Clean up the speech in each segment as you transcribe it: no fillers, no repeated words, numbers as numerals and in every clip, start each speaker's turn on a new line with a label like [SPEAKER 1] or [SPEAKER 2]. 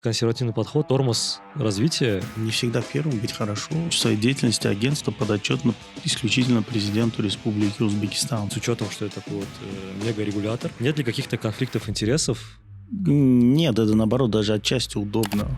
[SPEAKER 1] консервативный подход, тормоз развития.
[SPEAKER 2] Не всегда первым быть хорошо. В своей деятельности агентство подотчетно исключительно президенту Республики Узбекистан.
[SPEAKER 1] С учетом, что это такой вот мега-регулятор, нет ли каких-то конфликтов интересов?
[SPEAKER 2] Нет, это наоборот даже отчасти удобно.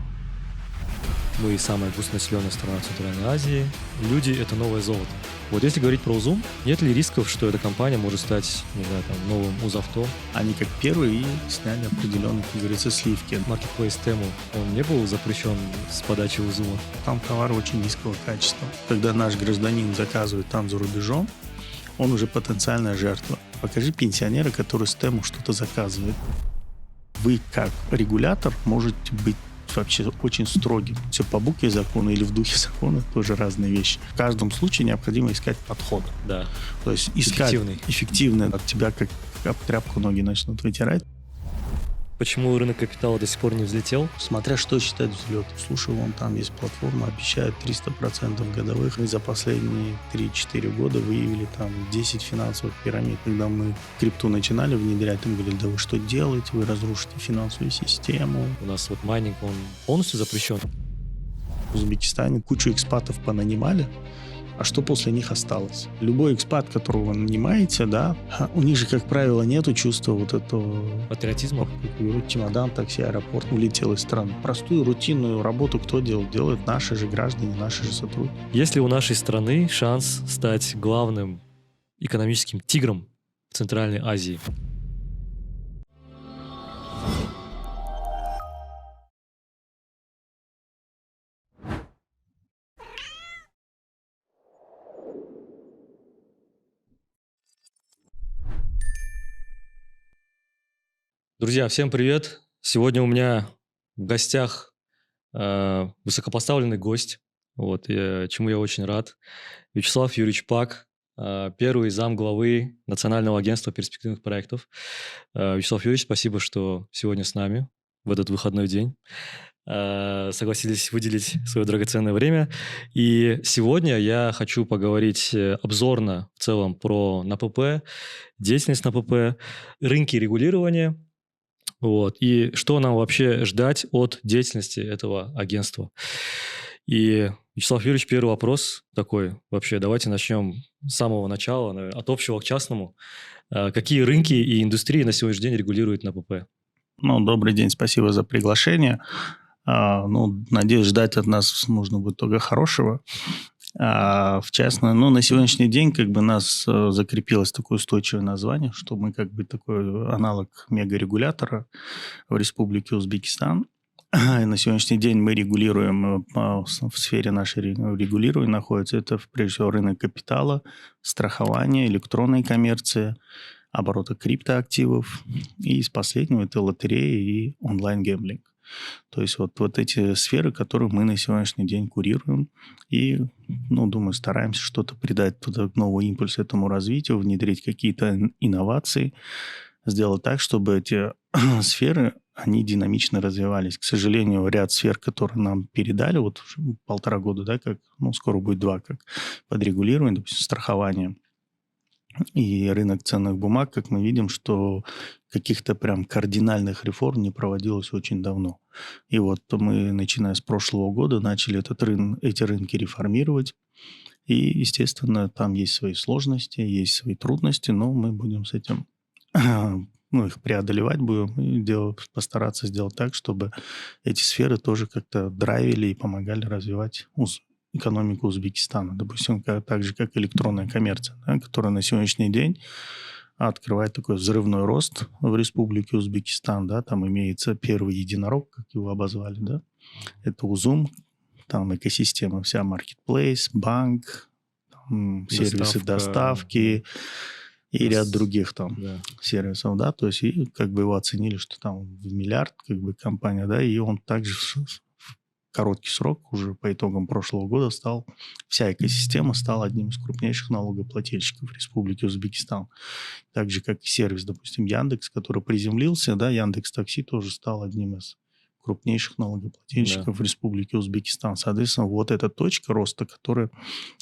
[SPEAKER 1] Мы самая густонаселенная страна в Центральной Азии. Люди — это новое золото. Вот если говорить про Узум, нет ли рисков, что эта компания может стать, не знаю, там, новым Узавто?
[SPEAKER 2] Они как первые и сняли определенные, как говорится, сливки.
[SPEAKER 1] Marketplace Temu, он не был запрещен с подачи Узума?
[SPEAKER 2] Там товары очень низкого качества. Когда наш гражданин заказывает там за рубежом, он уже потенциальная жертва. Покажи пенсионера, который с Тему что-то заказывает. Вы как регулятор можете быть вообще очень строгим. Все по букве закона или в духе закона — тоже разные вещи. В каждом случае необходимо искать подход.
[SPEAKER 1] Да.
[SPEAKER 2] То есть искать эффективный. От тебя как об тряпку ноги начнут вытирать.
[SPEAKER 1] Почему рынок капитала до сих пор не взлетел?
[SPEAKER 2] Смотря что считать взлетом. Слушай, вон там есть платформа, обещают 300% годовых. Мы за последние 3-4 года выявили там 10 финансовых пирамид. Когда мы крипту начинали внедрять, там говорили: да вы что делаете, вы разрушите финансовую систему.
[SPEAKER 1] У нас вот майнинг, он полностью запрещен.
[SPEAKER 2] В Узбекистане кучу экспатов понанимали. А что после них осталось? Любой экспат, которого вы нанимаете, да, у них же, как правило, нету чувства вот этого...
[SPEAKER 1] Патриотизма?
[SPEAKER 2] Берут чемодан, такси, аэропорт, улетел из страны. Простую рутинную работу кто делает? Делают наши же граждане, наши же сотрудники.
[SPEAKER 1] Есть ли у нашей страны шанс стать главным экономическим тигром в Центральной Азии? Друзья, всем привет! Сегодня у меня в гостях высокопоставленный гость, чему я очень рад. Вячеслав Юрьевич Пак, первый замглавы Национального агентства перспективных проектов. Вячеслав Юрьевич, спасибо, что сегодня с нами в этот выходной день. Согласились выделить свое драгоценное время. И сегодня я хочу поговорить обзорно в целом про НАПП, деятельность НАПП, рынки регулирования. И что нам вообще ждать от деятельности этого агентства. И, Вячеслав Юрьевич, первый вопрос такой. Вообще, давайте начнем с самого начала, наверное, от общего к частному. Какие рынки и индустрии на сегодняшний день регулирует НАПП?
[SPEAKER 2] Добрый день, спасибо за приглашение. Надеюсь, ждать от нас нужно будет только хорошего. В частности, на сегодняшний день нас закрепилось такое устойчивое название, что мы такой аналог мегарегулятора в Республике Узбекистан. И на сегодняшний день мы регулируем, в сфере нашей регулирования находится это, прежде всего, рынок капитала, страхование, электронной коммерции, оборота криптоактивов. И из последнего это лотереи и онлайн-гэмблинг. То есть вот эти сферы, которые мы на сегодняшний день курируем. И, думаю, стараемся что-то придать новый импульс этому развитию, внедрить какие-то инновации, сделать так, чтобы эти сферы, они динамично развивались. К сожалению, ряд сфер, которые нам передали, 1,5 года, скоро будет 2, как под регулирование, допустим, страхование и рынок ценных бумаг, как мы видим, что каких-то прям кардинальных реформ не проводилось очень давно. И мы, начиная с прошлого года, начали эти рынки реформировать. И, естественно, там есть свои сложности, есть свои трудности, но мы будем с этим их преодолевать будем и постараться сделать так, чтобы эти сферы тоже как-то драйвили и помогали развивать экономику Узбекистана. Допустим, так же, как электронная коммерция, которая на сегодняшний день открывает такой взрывной рост в Республике Узбекистан. Там имеется первый единорог, как его обозвали. Это Узум, там экосистема вся, Marketplace, банк, сервисы доставки и ряд других сервисов. То есть его оценили, что там в миллиард компания, и он также короткий срок, уже по итогам прошлого года, вся экосистема стала одним из крупнейших налогоплательщиков Республики Узбекистан. Так же, как и сервис, допустим, Яндекс, который приземлился, Яндекс.Такси тоже стал одним из крупнейших налогоплательщиков в Республике Узбекистан. Соответственно, эта точка роста, которая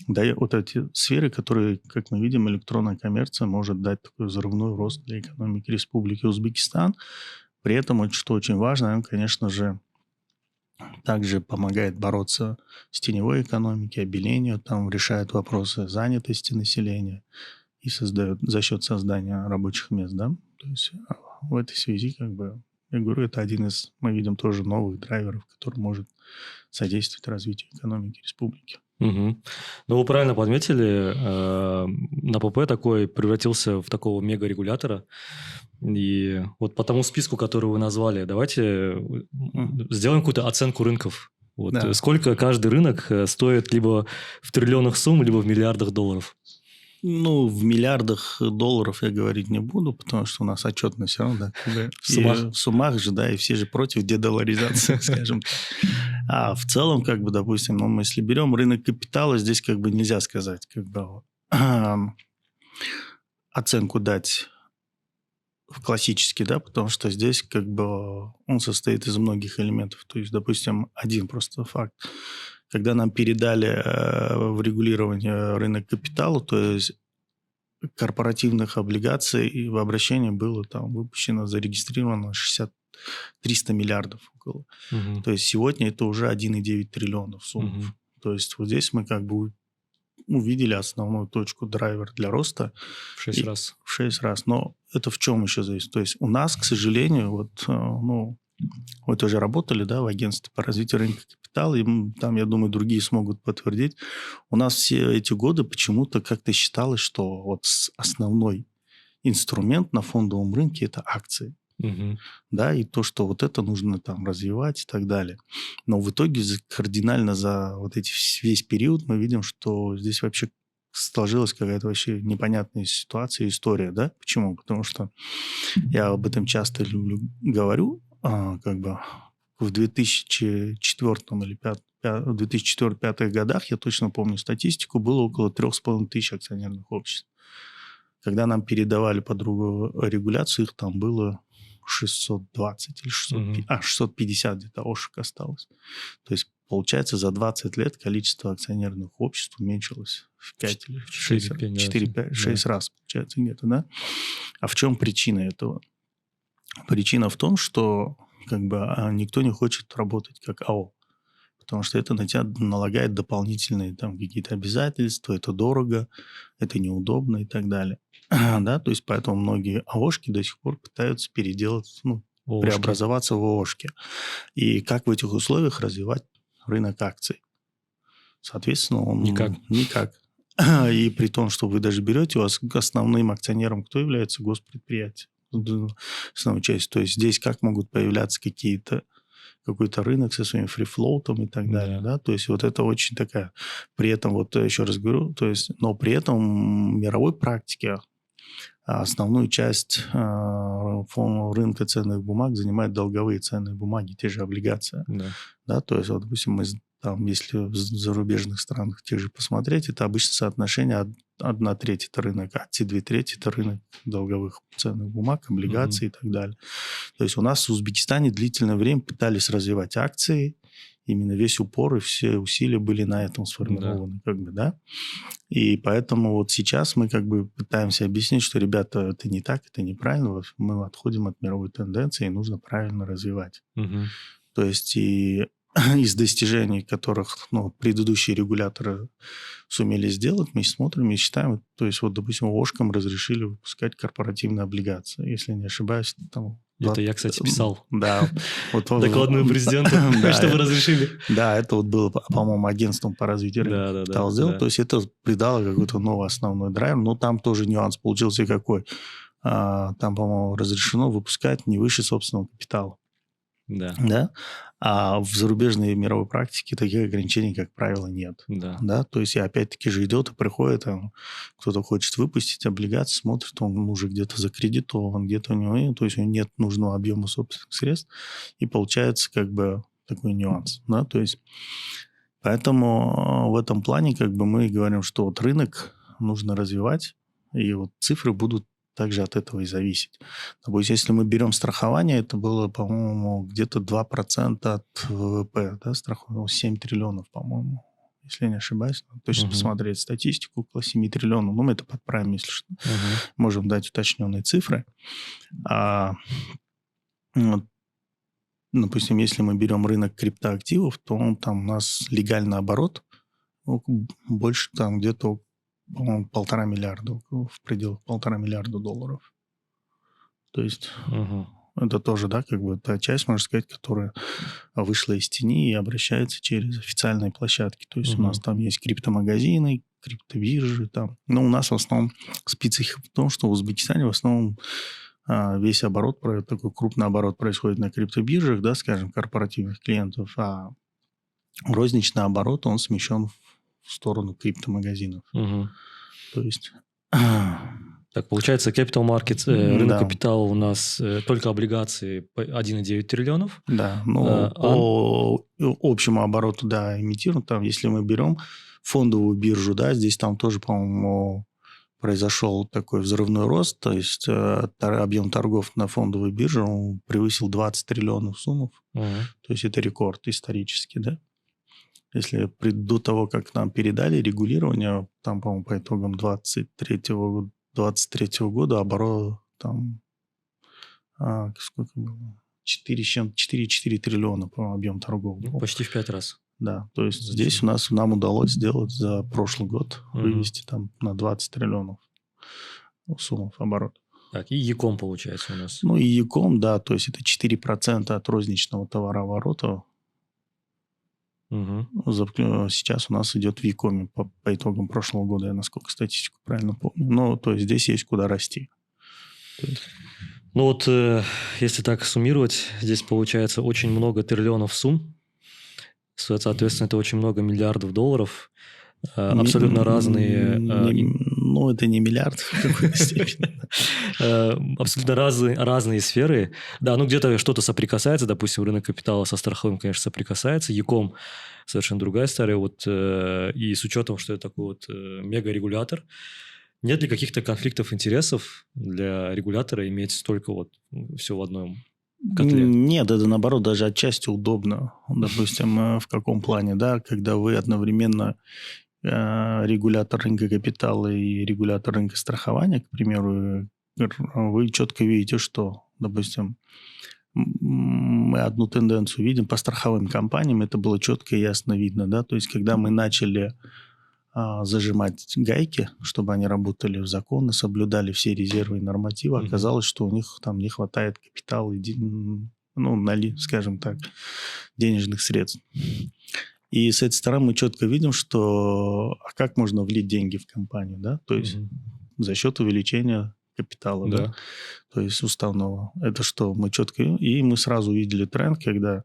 [SPEAKER 2] дает эти сферы, которые, как мы видим, электронная коммерция может дать такой взрывной рост для экономики Республики Узбекистан. При этом, что очень важно, конечно же, Также помогает бороться с теневой экономикой, обелению, там решает вопросы занятости населения и создает за счет создания рабочих мест, да. То есть в этой связи, как бы, я говорю, это один из, мы видим, тоже новых драйверов, который может содействовать развитию экономики республики.
[SPEAKER 1] Мгм. Ну, вы правильно подметили, НАПП такой превратился в такого мегарегулятора. И вот по тому списку, который вы назвали, давайте сделаем какую-то оценку рынков. Вот,
[SPEAKER 2] Да.
[SPEAKER 1] сколько каждый рынок стоит либо в триллионах сумм, либо в миллиардах долларов?
[SPEAKER 2] Ну, в миллиардах долларов я говорить не буду, потому что у нас отчетность все равно, да, как бы,
[SPEAKER 1] В суммах.
[SPEAKER 2] и в суммах же, да, и все же против дедоларизации, скажем так. А в целом, как бы, допустим, ну, мы если берем рынок капитала, здесь как бы нельзя сказать, как бы, оценку дать классически, да, потому что здесь как бы он состоит из многих элементов. То есть, допустим, один просто факт. Когда нам передали в регулирование рынок капитала, то есть корпоративных облигаций и в обращении было там выпущено, зарегистрировано 300 миллиардов около.
[SPEAKER 1] Мгм.
[SPEAKER 2] То есть сегодня это уже 1,9 триллионов сумм.
[SPEAKER 1] Мгм.
[SPEAKER 2] То есть вот здесь мы как бы увидели основную точку драйвер для роста.
[SPEAKER 1] В 6 раз.
[SPEAKER 2] В 6 раз. Но это в чем еще зависит? То есть у нас, к сожалению, вот, ну, вы тоже работали, да, в агентстве по развитию рынка капитала, и там, я думаю, другие смогут подтвердить. У нас все эти годы почему-то как-то считалось, что вот основной инструмент на фондовом рынке – это акции.
[SPEAKER 1] Мгм.
[SPEAKER 2] Да, и то, что вот это нужно там развивать и так далее. Но в итоге кардинально за вот эти весь период мы видим, что здесь вообще сложилась какая-то вообще непонятная ситуация, история, да? Почему? Потому что я об этом часто говорю, как бы в 2004 или 2004-2005 годах, я точно помню статистику, было около 3500 акционерных обществ. Когда нам передавали по другую регуляцию, их там было 620 или 650 где-то ошек осталось. То есть, получается, за 20 лет количество акционерных обществ уменьшилось в 5 или в 6, 4-5-6 раз, получается, где-то, да? А в чем причина этого? Причина в том, что как бы никто не хочет работать как АО, потому что это на тебя налагает дополнительные там какие-то обязательства, это дорого, это неудобно и так далее. Да, то есть поэтому многие АОшки до сих пор пытаются переделать, ну, преобразоваться в ООшки. И как в этих условиях развивать рынок акций? Соответственно, он никак. И при том, что вы даже берете, у вас основным акционером кто является? Госпредприятие. Основную часть. То есть здесь как могут появляться какой-то рынок со своим фрифлоутом и так далее, да, то есть вот это очень такая, при этом, вот еще раз говорю, то есть, но при этом в мировой практике основную часть рынка ценных бумаг занимают долговые ценные бумаги, те же облигации, да, то есть, вот, допустим, мы там, если в зарубежных странах тех же посмотреть, это обычно соотношение 1/3 это рынок акций, 2/3 это рынок долговых ценных бумаг, облигаций и так далее. То есть у нас в Узбекистане длительное время пытались развивать акции, именно весь упор и все усилия были на этом сформированы, как бы, да. И поэтому вот сейчас мы как бы пытаемся объяснить, что, ребята, это не так, это неправильно, мы отходим от мировой тенденции, и нужно правильно развивать. То есть и из достижений, которых, ну, предыдущие регуляторы сумели сделать, мы смотрим и считаем, то есть вот, допустим, ООшкам разрешили выпускать корпоративные облигации, если не ошибаюсь. Там,
[SPEAKER 1] это я, кстати, писал.
[SPEAKER 2] Да.
[SPEAKER 1] Докладную президенту, чтобы разрешили.
[SPEAKER 2] Да, это вот было, по-моему, агентством по развитию рынка капитала сделал. То есть это придало какой-то новый основной драйвер. Но там тоже нюанс получился какой. Там, по-моему, разрешено выпускать не выше собственного капитала. Да? А в зарубежной мировой практике таких ограничений, как правило, нет. Да? То есть, и опять-таки же идет и приходит, кто-то хочет выпустить облигации, смотрит, он уже где-то закредитован, где-то у него, то есть у него нет нужного объема собственных средств, и получается как бы такой нюанс. Да? То есть, поэтому в этом плане как бы мы говорим, что вот рынок нужно развивать, и вот цифры будут также от этого и зависеть. Допустим, если мы берем страхование, это было, по-моему, где-то 2% от ВВП, да, страхование, 7 триллионов, по-моему, если я не ошибаюсь. Точно посмотреть статистику, около 7 триллионов. Ну, мы это подправим, если что. Можем дать уточненные цифры. Вот. Допустим, если мы берем рынок криптоактивов, то там у нас легальный оборот больше там где-то, по-моему, 1,5 миллиарда, в пределах 1,5 миллиарда долларов. То есть
[SPEAKER 1] Мгм.
[SPEAKER 2] это тоже, да, как бы та часть, можно сказать, которая вышла из тени и обращается через официальные площадки. То есть у нас
[SPEAKER 1] Мгм.
[SPEAKER 2] там есть криптомагазины, криптобиржи там. Но у нас в основном специфика в том, что в Узбекистане в основном весь оборот, такой крупный оборот происходит на криптобиржах, да, скажем, корпоративных клиентов, а розничный оборот, он смещен в сторону криптомагазинов.
[SPEAKER 1] Мгм.
[SPEAKER 2] То есть,
[SPEAKER 1] Так, получается, Capital Markets, рынок
[SPEAKER 2] да,
[SPEAKER 1] капитала у нас только облигации по 1,9 триллионов.
[SPEAKER 2] да, ну,
[SPEAKER 1] А,
[SPEAKER 2] по общему обороту, да, имитируем, там, если мы берем фондовую биржу, да, здесь там тоже, по-моему, произошел такой взрывной рост, то есть объем торгов на фондовой бирже он превысил 20 триллионов сумм,
[SPEAKER 1] Мгм.
[SPEAKER 2] то есть это рекорд исторический, да. Если до того, как нам передали регулирование, там, по-моему, по итогам 23 года оборот там, сколько было? 4,4 триллиона, по-моему, объем торгов
[SPEAKER 1] Ну,
[SPEAKER 2] был.
[SPEAKER 1] почти в 5 раз.
[SPEAKER 2] Да, то есть здесь
[SPEAKER 1] Зачем?
[SPEAKER 2] нам удалось сделать за прошлый год,
[SPEAKER 1] Мгм.
[SPEAKER 2] вывести там на 20 триллионов суммов оборот.
[SPEAKER 1] Так, и Яком получается у нас.
[SPEAKER 2] Ну и Яком, да, то есть это 4% от розничного товарооборота.
[SPEAKER 1] Мгм.
[SPEAKER 2] Сейчас у нас идет в Якоме по итогам прошлого года, я насколько статистику правильно помню. Ну, то есть здесь есть куда расти. То есть,
[SPEAKER 1] Ну вот, если так суммировать, здесь получается очень много триллионов сумм. Соответственно, это очень много миллиардов долларов. Абсолютно разные
[SPEAKER 2] ну, это не миллиард в какой-то степени.
[SPEAKER 1] абсолютно разные сферы. Да, ну где-то что-то соприкасается, допустим, рынок капитала со страховым, конечно, соприкасается. Яком совершенно другая история. Вот, и с учетом, что это такой вот мега-регулятор, нет ли каких-то конфликтов интересов для регулятора иметь столько вот все в одном котле?
[SPEAKER 2] Нет, это наоборот даже отчасти удобно. Допустим, в каком плане, да, когда вы одновременно регулятор рынка капитала и регулятор рынка страхования, к примеру, вы четко видите, что, допустим, мы одну тенденцию видим по страховым компаниям, это было четко и ясно видно, да, то есть когда мы начали зажимать гайки, чтобы они работали в законы, соблюдали все резервы и нормативы,
[SPEAKER 1] Мгм.
[SPEAKER 2] оказалось, что у них там не хватает капитала и, ну, скажем так, денежных средств. И с этой стороны мы четко видим, что как можно влить деньги в компанию, да, то есть
[SPEAKER 1] Мгм.
[SPEAKER 2] за счет увеличения капитала, да,
[SPEAKER 1] Да.
[SPEAKER 2] то есть уставного. Это что мы четко... И мы сразу увидели тренд, когда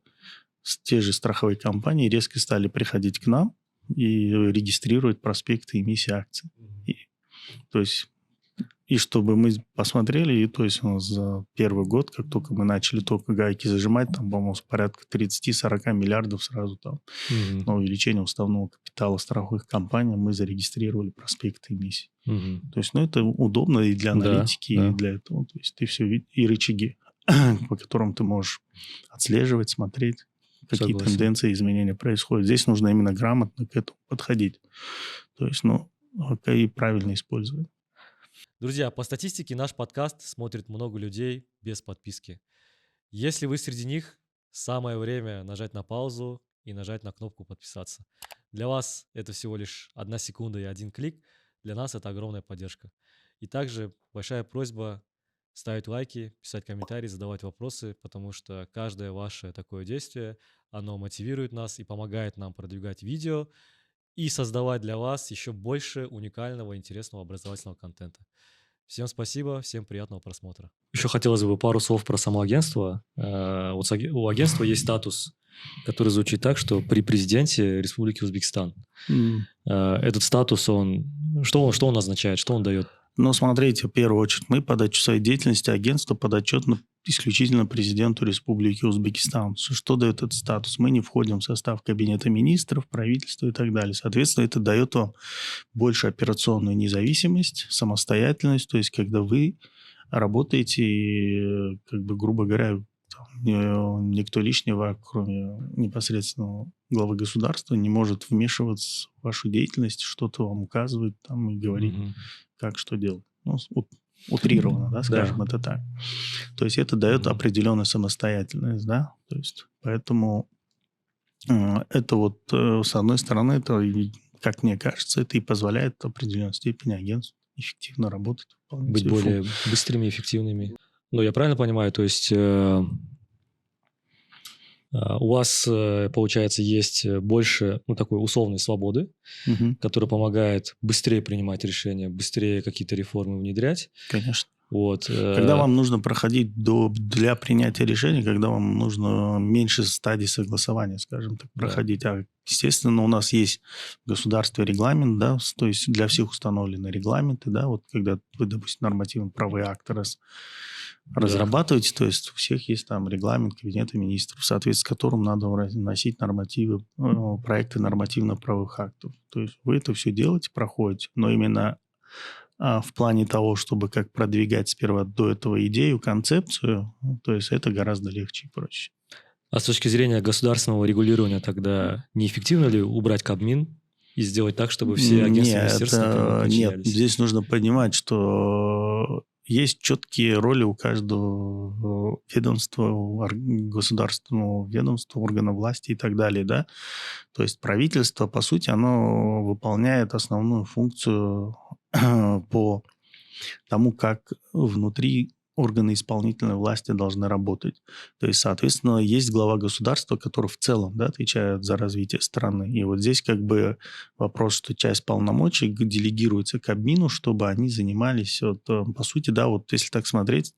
[SPEAKER 2] те же страховые компании резко стали приходить к нам и регистрировать проспекты эмиссии акций. И, то есть, и чтобы мы посмотрели, и то есть у нас за первый год, как только мы начали только гайки зажимать, там, по-моему, порядка 30-40 миллиардов сразу там
[SPEAKER 1] Мгм.
[SPEAKER 2] на увеличение уставного капитала страховых компаний мы зарегистрировали проспекты эмиссий.
[SPEAKER 1] Мгм.
[SPEAKER 2] То есть, ну, это удобно и для
[SPEAKER 1] Да,
[SPEAKER 2] аналитики, и
[SPEAKER 1] да,
[SPEAKER 2] для этого. То есть ты все и рычаги, по которым ты можешь отслеживать, смотреть, какие
[SPEAKER 1] согласен.
[SPEAKER 2] тенденции, изменения происходят. Здесь нужно именно грамотно к этому подходить. То есть, ну, и правильно использовать.
[SPEAKER 1] Друзья, по статистике наш подкаст смотрит много людей без подписки. Если вы среди них, самое время нажать на паузу и нажать на кнопку подписаться. Для вас это всего лишь 1 секунда и 1 клик. Для нас это огромная поддержка. И также большая просьба ставить лайки, писать комментарии, задавать вопросы, потому что каждое ваше такое действие, оно мотивирует нас и помогает нам продвигать видео и создавать для вас еще больше уникального, интересного образовательного контента. Всем спасибо, всем приятного просмотра. Еще хотелось бы пару слов про само агентство. Вот у агентства есть статус, который звучит так, что при президенте Республики Узбекистан.
[SPEAKER 2] М.
[SPEAKER 1] Этот статус, что он означает, что он дает?
[SPEAKER 2] Но смотрите, в первую очередь, мы под своей деятельности агентство подотчетно исключительно президенту Республики Узбекистан. Что дает этот статус? Мы не входим в состав кабинета министров, правительства и так далее. Соответственно, это дает вам больше операционную независимость, самостоятельность, то есть когда вы работаете, и, как бы, грубо говоря, там, никто лишнего, кроме непосредственного главы государства, не может вмешиваться в вашу деятельность, что-то вам указывать там, и говорить,
[SPEAKER 1] Мгм.
[SPEAKER 2] как что делать. Ну, вот утрированно, да,
[SPEAKER 1] Да.
[SPEAKER 2] скажем это так. То есть это дает определенную самостоятельность, да, то есть поэтому это вот, с одной стороны, это, как мне кажется, это и позволяет в определенной степени агентству эффективно работать, выполнять
[SPEAKER 1] Быть
[SPEAKER 2] свои
[SPEAKER 1] более
[SPEAKER 2] функции.
[SPEAKER 1] быстрыми, эффективными. Ну, я правильно понимаю, то есть у вас, получается, есть больше, ну, такой условной свободы,
[SPEAKER 2] Мгм.
[SPEAKER 1] которая помогает быстрее принимать решения, быстрее какие-то реформы внедрять.
[SPEAKER 2] Конечно.
[SPEAKER 1] Вот.
[SPEAKER 2] Когда вам нужно проходить для принятия решений, когда вам нужно меньше стадий согласования, скажем так,
[SPEAKER 1] Да.
[SPEAKER 2] проходить. А, естественно, у нас есть в государстве регламент, да, то есть для всех установлены регламенты, да, вот когда вы, допустим, нормативно-правовые акты
[SPEAKER 1] Да.
[SPEAKER 2] разрабатываете, то есть у всех есть там регламент Кабинета Министров, в соответствии с которым надо вносить нормативы, проекты нормативно-правовых актов. То есть вы это все делаете, проходите, но именно в плане того, чтобы как продвигать сперва до этого идею, концепцию, то есть это гораздо легче и проще.
[SPEAKER 1] А с точки зрения государственного регулирования тогда неэффективно ли убрать Кабмин и сделать так, чтобы все агентства и министерства напрямую
[SPEAKER 2] Нет,
[SPEAKER 1] подчинялись?
[SPEAKER 2] здесь нужно понимать, что есть четкие роли у каждого ведомства, государственного ведомства, органа власти и так далее, да. То есть правительство, по сути, оно выполняет основную функцию по тому, как внутри органы исполнительной власти должны работать. То есть, соответственно, есть глава государства, который в целом, да, отвечает за развитие страны. И вот здесь как бы вопрос, что часть полномочий делегируется Кабмину, чтобы они занимались, вот, по сути, да, вот если так смотреть,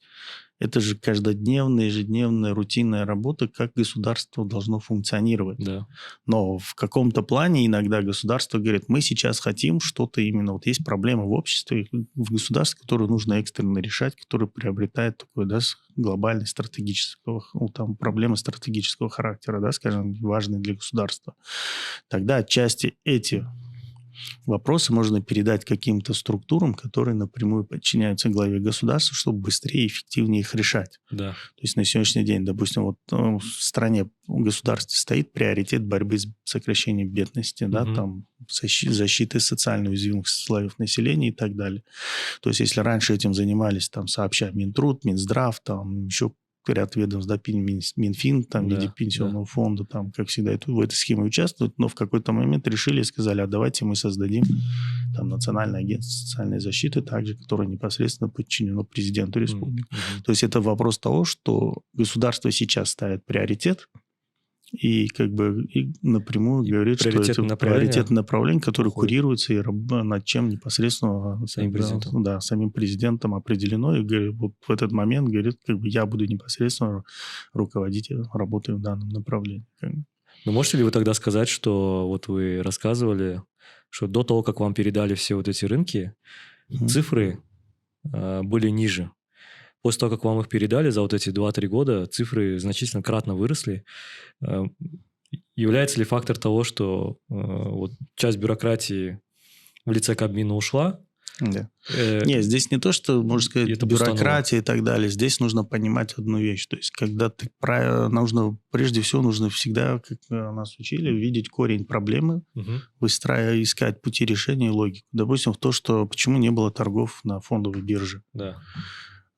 [SPEAKER 2] это же каждодневная, ежедневная, рутинная работа, как государство должно функционировать.
[SPEAKER 1] Да.
[SPEAKER 2] Но в каком-то плане иногда государство говорит, мы сейчас хотим что-то именно... Вот есть проблемы в обществе, в государстве, которые нужно экстренно решать, которые приобретают такой, да, глобальный стратегического... Ну, там, проблемы стратегического характера, да, скажем, важные для государства. Тогда отчасти эти вопросы можно передать каким-то структурам, которые напрямую подчиняются главе государства, чтобы быстрее и эффективнее их решать.
[SPEAKER 1] Да.
[SPEAKER 2] То есть на сегодняшний день, допустим, вот в стране, в государстве стоит приоритет борьбы с сокращением бедности, да, там защиты социально уязвимых слоев населения и так далее. То есть если раньше этим занимались там сообща Минтруд, Минздрав, там еще ряд ведомств, да, Минфин, там, в виде
[SPEAKER 1] Да,
[SPEAKER 2] пенсионного фонда, там, как всегда, в этой схеме участвуют, но в какой-то момент решили и сказали, а давайте мы создадим там Национальное агентство социальной защиты, также, которое непосредственно подчинено президенту республики. То есть это вопрос того, что государство сейчас ставит приоритет, и как бы и напрямую говорит, что это приоритетное направление, которое курируется и над чем непосредственно
[SPEAKER 1] самим президентом.
[SPEAKER 2] Да, самим президентом определено. И говорит, вот в этот момент говорит, как бы я буду непосредственно руководить работой в данном направлении.
[SPEAKER 1] Но можете ли вы тогда сказать, что вот вы рассказывали, что до того, как вам передали все вот эти рынки, цифры были ниже? После того, как вам их передали за вот эти 2-3 года, цифры значительно кратно выросли. Является ли фактор того, что вот часть бюрократии в лице Кабмина ушла?
[SPEAKER 2] Да. Нет, здесь не то, что, можно сказать, бюрократия и так далее. Здесь нужно понимать одну вещь. То есть, когда ты нужно, прежде всего, нужно всегда, как нас учили, видеть корень проблемы, искать пути решения и логику. Допустим, в то, что почему не было торгов на фондовой бирже.
[SPEAKER 1] Да.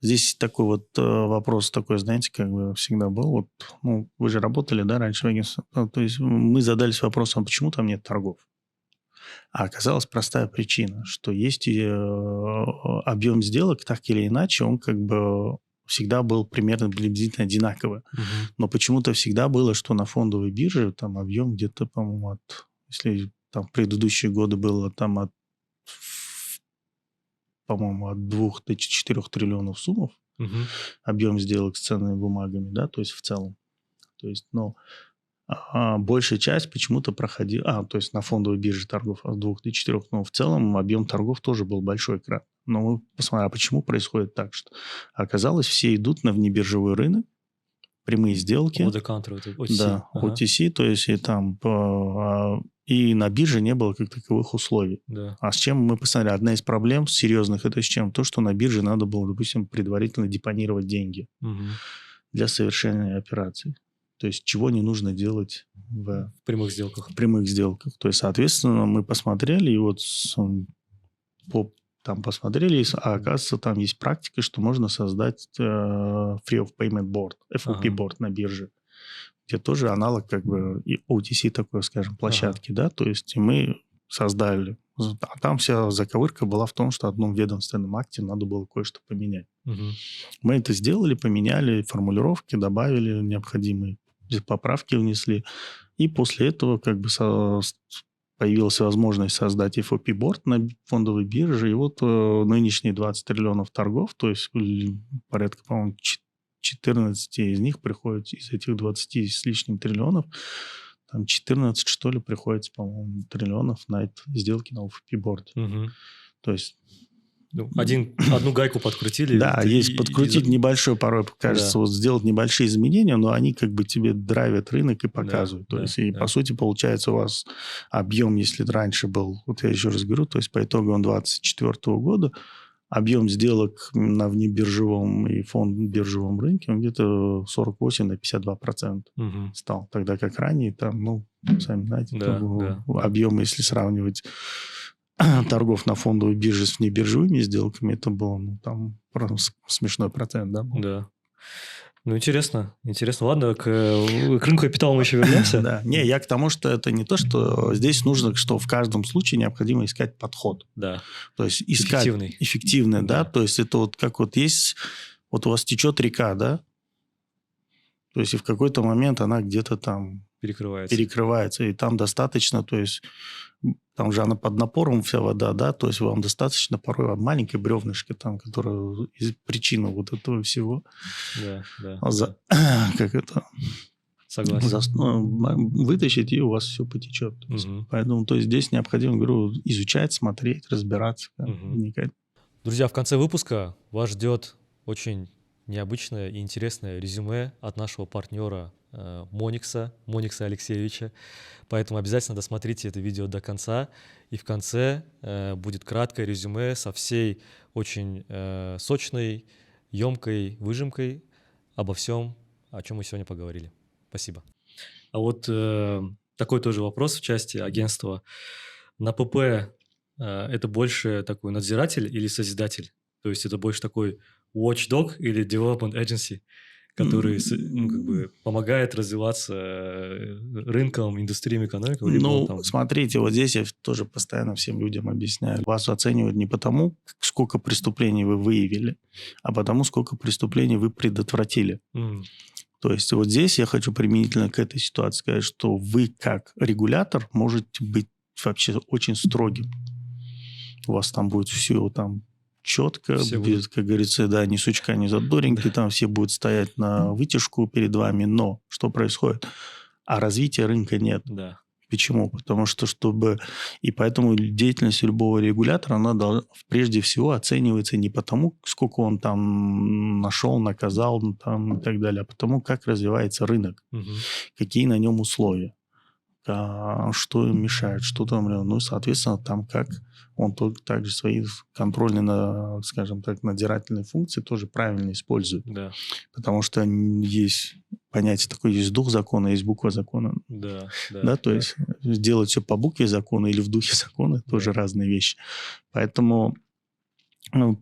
[SPEAKER 2] Здесь такой вот вопрос такой, знаете, как бы всегда был. Вот, ну, вы же работали, да, раньше в агентстве. То есть мы задались вопросом, почему там нет торгов? А оказалась простая причина, что есть объем сделок, так или иначе, он как бы всегда был примерно приблизительно одинаковый. Но почему-то всегда было, что на фондовой бирже там объем где-то, по-моему, если там в предыдущие годы было там от 2 до 4 триллионов сумм, объем сделок с ценными бумагами, да, то есть в целом. То есть, но большая часть почему-то проходила... то есть на фондовой бирже торгов от 2 до 4, но в целом объем торгов тоже был большой крат. Но мы посмотрели, а почему происходит так, что оказалось, все идут на внебиржевой рынок, прямые сделки.
[SPEAKER 1] OTC.
[SPEAKER 2] Да, OTC, то есть и там... И на бирже не было как таковых условий.
[SPEAKER 1] Да.
[SPEAKER 2] А с чем мы посмотрели? Одна из проблем серьезных, это с чем? То, что на бирже надо было, допустим, предварительно депонировать деньги для совершения операций. То есть чего не нужно делать в
[SPEAKER 1] прямых сделках.
[SPEAKER 2] В прямых сделках. То есть, соответственно, мы посмотрели, и вот по там посмотрели, а оказывается, там есть практика, что можно создать Free of Payment Board, FOP Board на бирже, где тоже аналог как бы и OTC такой, скажем, площадки, да, то есть и мы создали. А там вся заковырка была в том, что в одном ведомственном акте надо было кое-что поменять. Мы это сделали, поменяли формулировки, добавили необходимые поправки, внесли. И после этого как бы появилась возможность создать FOP-борд на фондовой бирже. И вот нынешние 20 триллионов торгов, то есть порядка, по-моему, 14 из них приходят из этих 20 с лишним триллионов. Там 14, что ли, приходится, по-моему, триллионов на сделки на FOP-борд. То есть...
[SPEAKER 1] одну гайку подкрутили.
[SPEAKER 2] Да, есть подкрутить небольшой, порой кажется, вот сделать небольшие изменения, но они как бы тебе драйвят рынок и показывают. То есть, по сути, получается у вас объем, если раньше был, вот я еще раз говорю, то есть по итогам 2024 года объем сделок на внебиржевом и фонд-биржевом рынке он где-то 48 на 52% стал. Тогда как ранее, там, сами знаете, объем, если сравнивать торгов на фондовой бирже с внебиржевыми сделками, это было, там, смешной процент, да?
[SPEAKER 1] Да. Интересно. Ладно, к рынку капитала мы еще вернемся.
[SPEAKER 2] Да. Не, я к тому, что это не то, что здесь нужно, что в каждом случае необходимо искать подход.
[SPEAKER 1] Да.
[SPEAKER 2] То есть искать эффективный, да. То есть это вот как вот есть, вот у вас течет река, да? То есть и в какой-то момент она где-то там перекрывается, и там достаточно, то есть там же она под напором вся вода, да, то есть вам достаточно порой маленькой бревнышки там, которая причина вот этого всего.
[SPEAKER 1] Да.
[SPEAKER 2] Как это?
[SPEAKER 1] Согласен.
[SPEAKER 2] Вытащить, и у вас все потечет. Поэтому то есть здесь необходимо, говорю, изучать, смотреть, разбираться, вникать.
[SPEAKER 1] Друзья, в конце выпуска вас ждет очень необычное и интересное резюме от нашего партнера Моникса Алексеевича. Поэтому обязательно досмотрите это видео до конца. И в конце будет краткое резюме со всей очень сочной, емкой выжимкой обо всем, о чем мы сегодня поговорили. Спасибо. А вот такой тоже вопрос в части агентства. На ПП это больше такой надзиратель или созидатель? То есть это больше такой watchdog или development agency, который как бы помогает развиваться рынком, индустриям, экономикой?
[SPEAKER 2] Смотрите, вот здесь я тоже постоянно всем людям объясняю. Вас оценивают не потому, сколько преступлений вы выявили, а потому, сколько преступлений вы предотвратили. То есть вот здесь я хочу применительно к этой ситуации сказать, что вы как регулятор можете быть вообще очень строгим. У вас там будет все там четко, без, как говорится, да, ни сучка, ни задоринки, там все будут стоять на вытяжку перед вами, но что происходит? А развития рынка нет.
[SPEAKER 1] Да.
[SPEAKER 2] Почему? Потому что, И поэтому деятельность любого регулятора, она прежде всего оценивается не потому, сколько он там нашел, наказал там, и так далее, а потому, как развивается рынок, какие на нем условия, что им мешает, что там, соответственно, там как он также свои контрольные, скажем так, надзирательные функции тоже правильно использует.
[SPEAKER 1] Да.
[SPEAKER 2] Потому что есть понятие такое, есть дух закона, есть буква закона. То есть сделать все по букве закона или в духе закона тоже разные вещи. Поэтому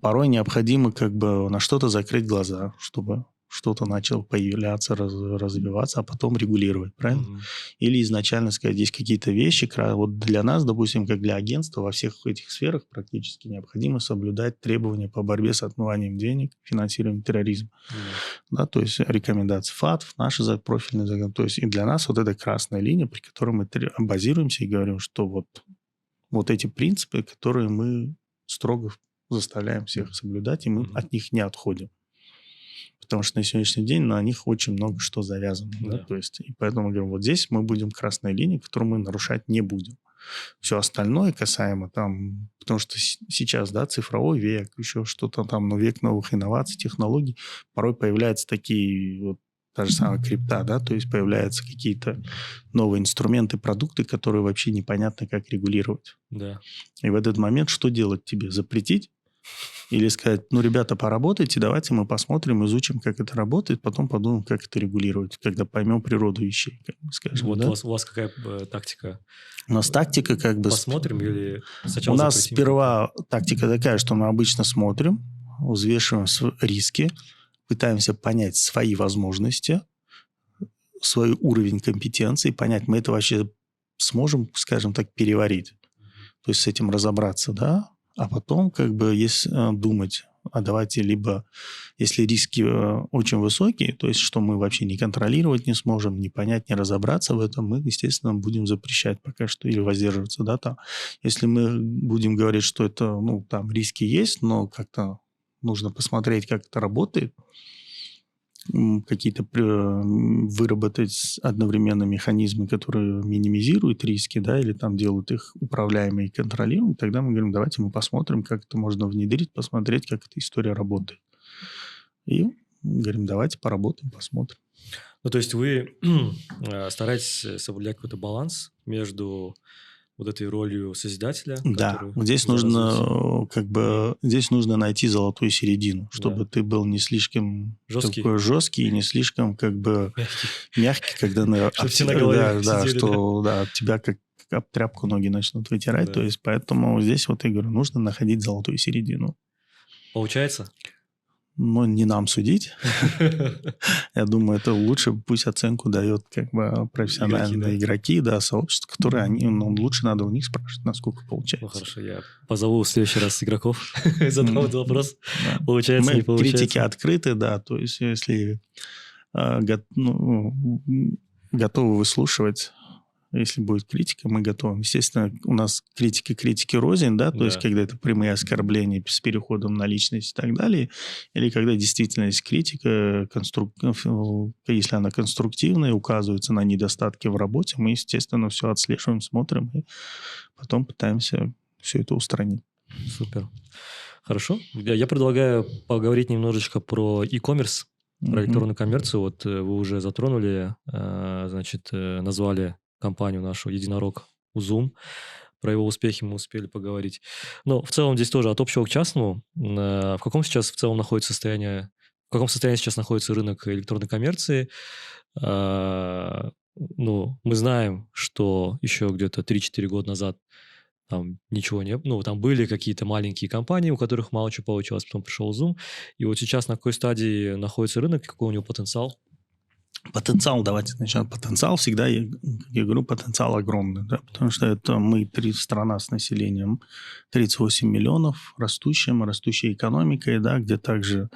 [SPEAKER 2] порой необходимо как бы на что-то закрыть глаза, чтобы что-то начало появляться, развиваться, а потом регулировать, правильно? Или изначально сказать, здесь какие-то вещи, вот для нас, допустим, как для агентства, во всех этих сферах практически необходимо соблюдать требования по борьбе с отмыванием денег, финансированием терроризма. Да, то есть рекомендации ФАТФ, наши профильные законы. То есть и для нас вот эта красная линия, при которой мы базируемся и говорим, что вот эти принципы, которые мы строго заставляем всех соблюдать, и мы от них не отходим. Потому что на сегодняшний день на них очень много что завязано. Да. То есть, и поэтому мы говорим, вот здесь мы будем красной линией, которую мы нарушать не будем. Все остальное касаемо там, потому что сейчас, да, цифровой век, еще что-то там, но век новых инноваций, технологий, порой появляются такие вот та же самая крипта, да, то есть появляются какие-то новые инструменты, продукты, которые вообще непонятно, как регулировать.
[SPEAKER 1] Да.
[SPEAKER 2] И в этот момент что делать тебе? Запретить? Или сказать, ну, ребята, поработайте, давайте мы посмотрим, изучим, как это работает, потом подумаем, как это регулировать, когда поймем природу вещей, как мы скажем,
[SPEAKER 1] Вот
[SPEAKER 2] да?
[SPEAKER 1] у вас какая тактика?
[SPEAKER 2] У нас тактика как бы...
[SPEAKER 1] Посмотрим или
[SPEAKER 2] У
[SPEAKER 1] сначала
[SPEAKER 2] нас
[SPEAKER 1] запретим как-то?
[SPEAKER 2] сперва тактика такая, что мы обычно смотрим, взвешиваем риски, пытаемся понять свои возможности, свой уровень компетенции, понять, мы это вообще сможем, скажем так, переварить. То есть с этим разобраться, да? А потом как бы думать, а давайте либо, если риски очень высокие, то есть что мы вообще не контролировать не сможем, не понять, не разобраться в этом, мы, естественно, будем запрещать пока что или воздерживаться, да, там. Если мы будем говорить, что это, ну, там риски есть, но как-то нужно посмотреть, как это работает, какие-то выработать одновременно механизмы, которые минимизируют риски, да, или там делают их управляемыми и контролируемыми, тогда мы говорим, давайте мы посмотрим, как это можно внедрить, посмотреть, как эта история работает. И говорим, давайте поработаем, посмотрим.
[SPEAKER 1] Ну, то есть вы стараетесь соблюдать какой-то баланс между вот этой ролью созидателя,
[SPEAKER 2] Да,
[SPEAKER 1] которую
[SPEAKER 2] здесь
[SPEAKER 1] за развитие.
[SPEAKER 2] нужно здесь нужно найти золотую середину, чтобы ты был не слишком
[SPEAKER 1] Жесткий.
[SPEAKER 2] такой жесткий и не слишком как бы
[SPEAKER 1] Мягкий.
[SPEAKER 2] мягкий, когда
[SPEAKER 1] Чтобы все на голове сидели,
[SPEAKER 2] от тебя как об тряпку ноги начнут вытирать.
[SPEAKER 1] Да.
[SPEAKER 2] То есть поэтому здесь вот я говорю, нужно находить золотую середину.
[SPEAKER 1] Получается?
[SPEAKER 2] Но не нам судить. Я думаю, это лучше пусть оценку дает как бы профессиональные игроки, да, сообщества, которые лучше надо у них спрашивать, насколько получается.
[SPEAKER 1] Ну, хорошо, я позову в следующий раз игроков, задам этот вопрос. Получается, не получается?
[SPEAKER 2] Мы критики открыты, да, то есть если готовы выслушивать, если будет критика, мы готовы. Естественно, у нас критики рознь, да, то есть когда это прямые оскорбления с переходом на личность и так далее, или когда действительно есть критика, если она конструктивная, указывается на недостатки в работе, мы, естественно, все отслеживаем, смотрим и потом пытаемся все это устранить.
[SPEAKER 1] Супер. Хорошо. Я предлагаю поговорить немножечко про e-commerce, про электронную коммерцию. Вот вы уже затронули, значит, назвали компанию нашу «Единорог» Узум. Про его успехи мы успели поговорить. Но в целом здесь тоже от общего к частному. В каком сейчас в целом находится состояние, в каком состоянии сейчас находится рынок электронной коммерции? Ну, мы знаем, что еще где-то 3-4 года назад там ничего не... Ну, там были какие-то маленькие компании, у которых мало чего получилось, потом пришел Zoom. И вот сейчас на какой стадии находится рынок, какой у него потенциал?
[SPEAKER 2] Потенциал, давайте начнем. Потенциал всегда, я говорю, потенциал огромный, да, потому что это страна с населением 38 миллионов, растущей экономикой, да, где также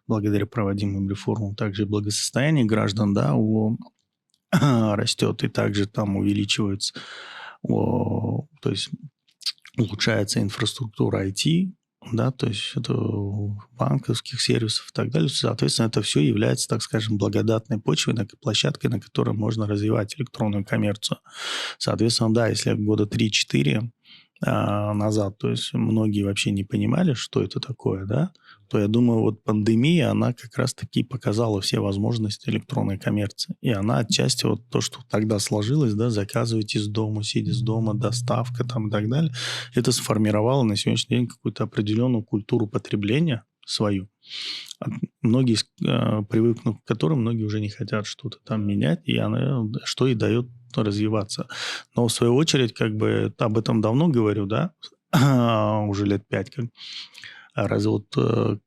[SPEAKER 2] благодаря проводимым реформам также благосостояние граждан, да, растет и также там увеличивается, то есть улучшается инфраструктура IT, да, то есть это банковских сервисов и так далее. Соответственно, это все является, так скажем, благодатной почвой, площадкой, на которой можно развивать электронную коммерцию. Соответственно, да, если года 3-4 назад, то есть многие вообще не понимали, что это такое, да, то я думаю, вот пандемия, она как раз-таки показала все возможности электронной коммерции. И она отчасти вот то, что тогда сложилось, да, заказывать из дома, сидя с дома, доставка там и так далее, это сформировало на сегодняшний день какую-то определенную культуру потребления свою. Многие, привыкнув к которой, многие уже не хотят что-то там менять, и она, что и дает развиваться. Но в свою очередь, как бы об этом давно говорю, да, уже лет 5, как раз вот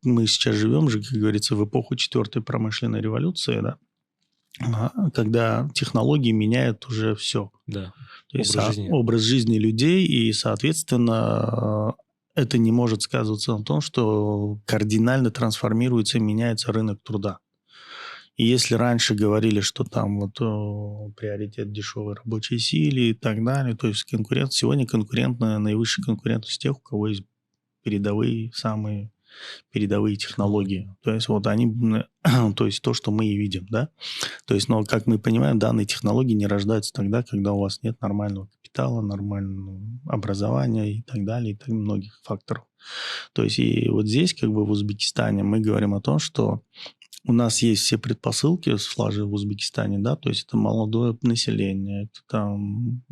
[SPEAKER 2] мы сейчас живем же, как говорится, в эпоху 4-й промышленной революции, да, когда технологии меняют уже все.
[SPEAKER 1] Да,
[SPEAKER 2] то есть
[SPEAKER 1] образ жизни.
[SPEAKER 2] Образ жизни людей, и, соответственно, это не может сказываться на том, что кардинально трансформируется и меняется рынок труда. И если раньше говорили, что там вот приоритет дешевой рабочей силы и так далее, то есть сегодня наивысшая конкурентность тех, у кого есть самые передовые технологии. То есть вот то есть то, что мы и видим, да. То есть, но как мы понимаем, данные технологии не рождаются тогда, когда у вас нет нормального капитала, нормального образования и так далее, и так многих факторов. То есть и вот здесь, как бы в Узбекистане, мы говорим о том, что у нас есть все предпосылки в Узбекистане, да, то есть это молодое население, это там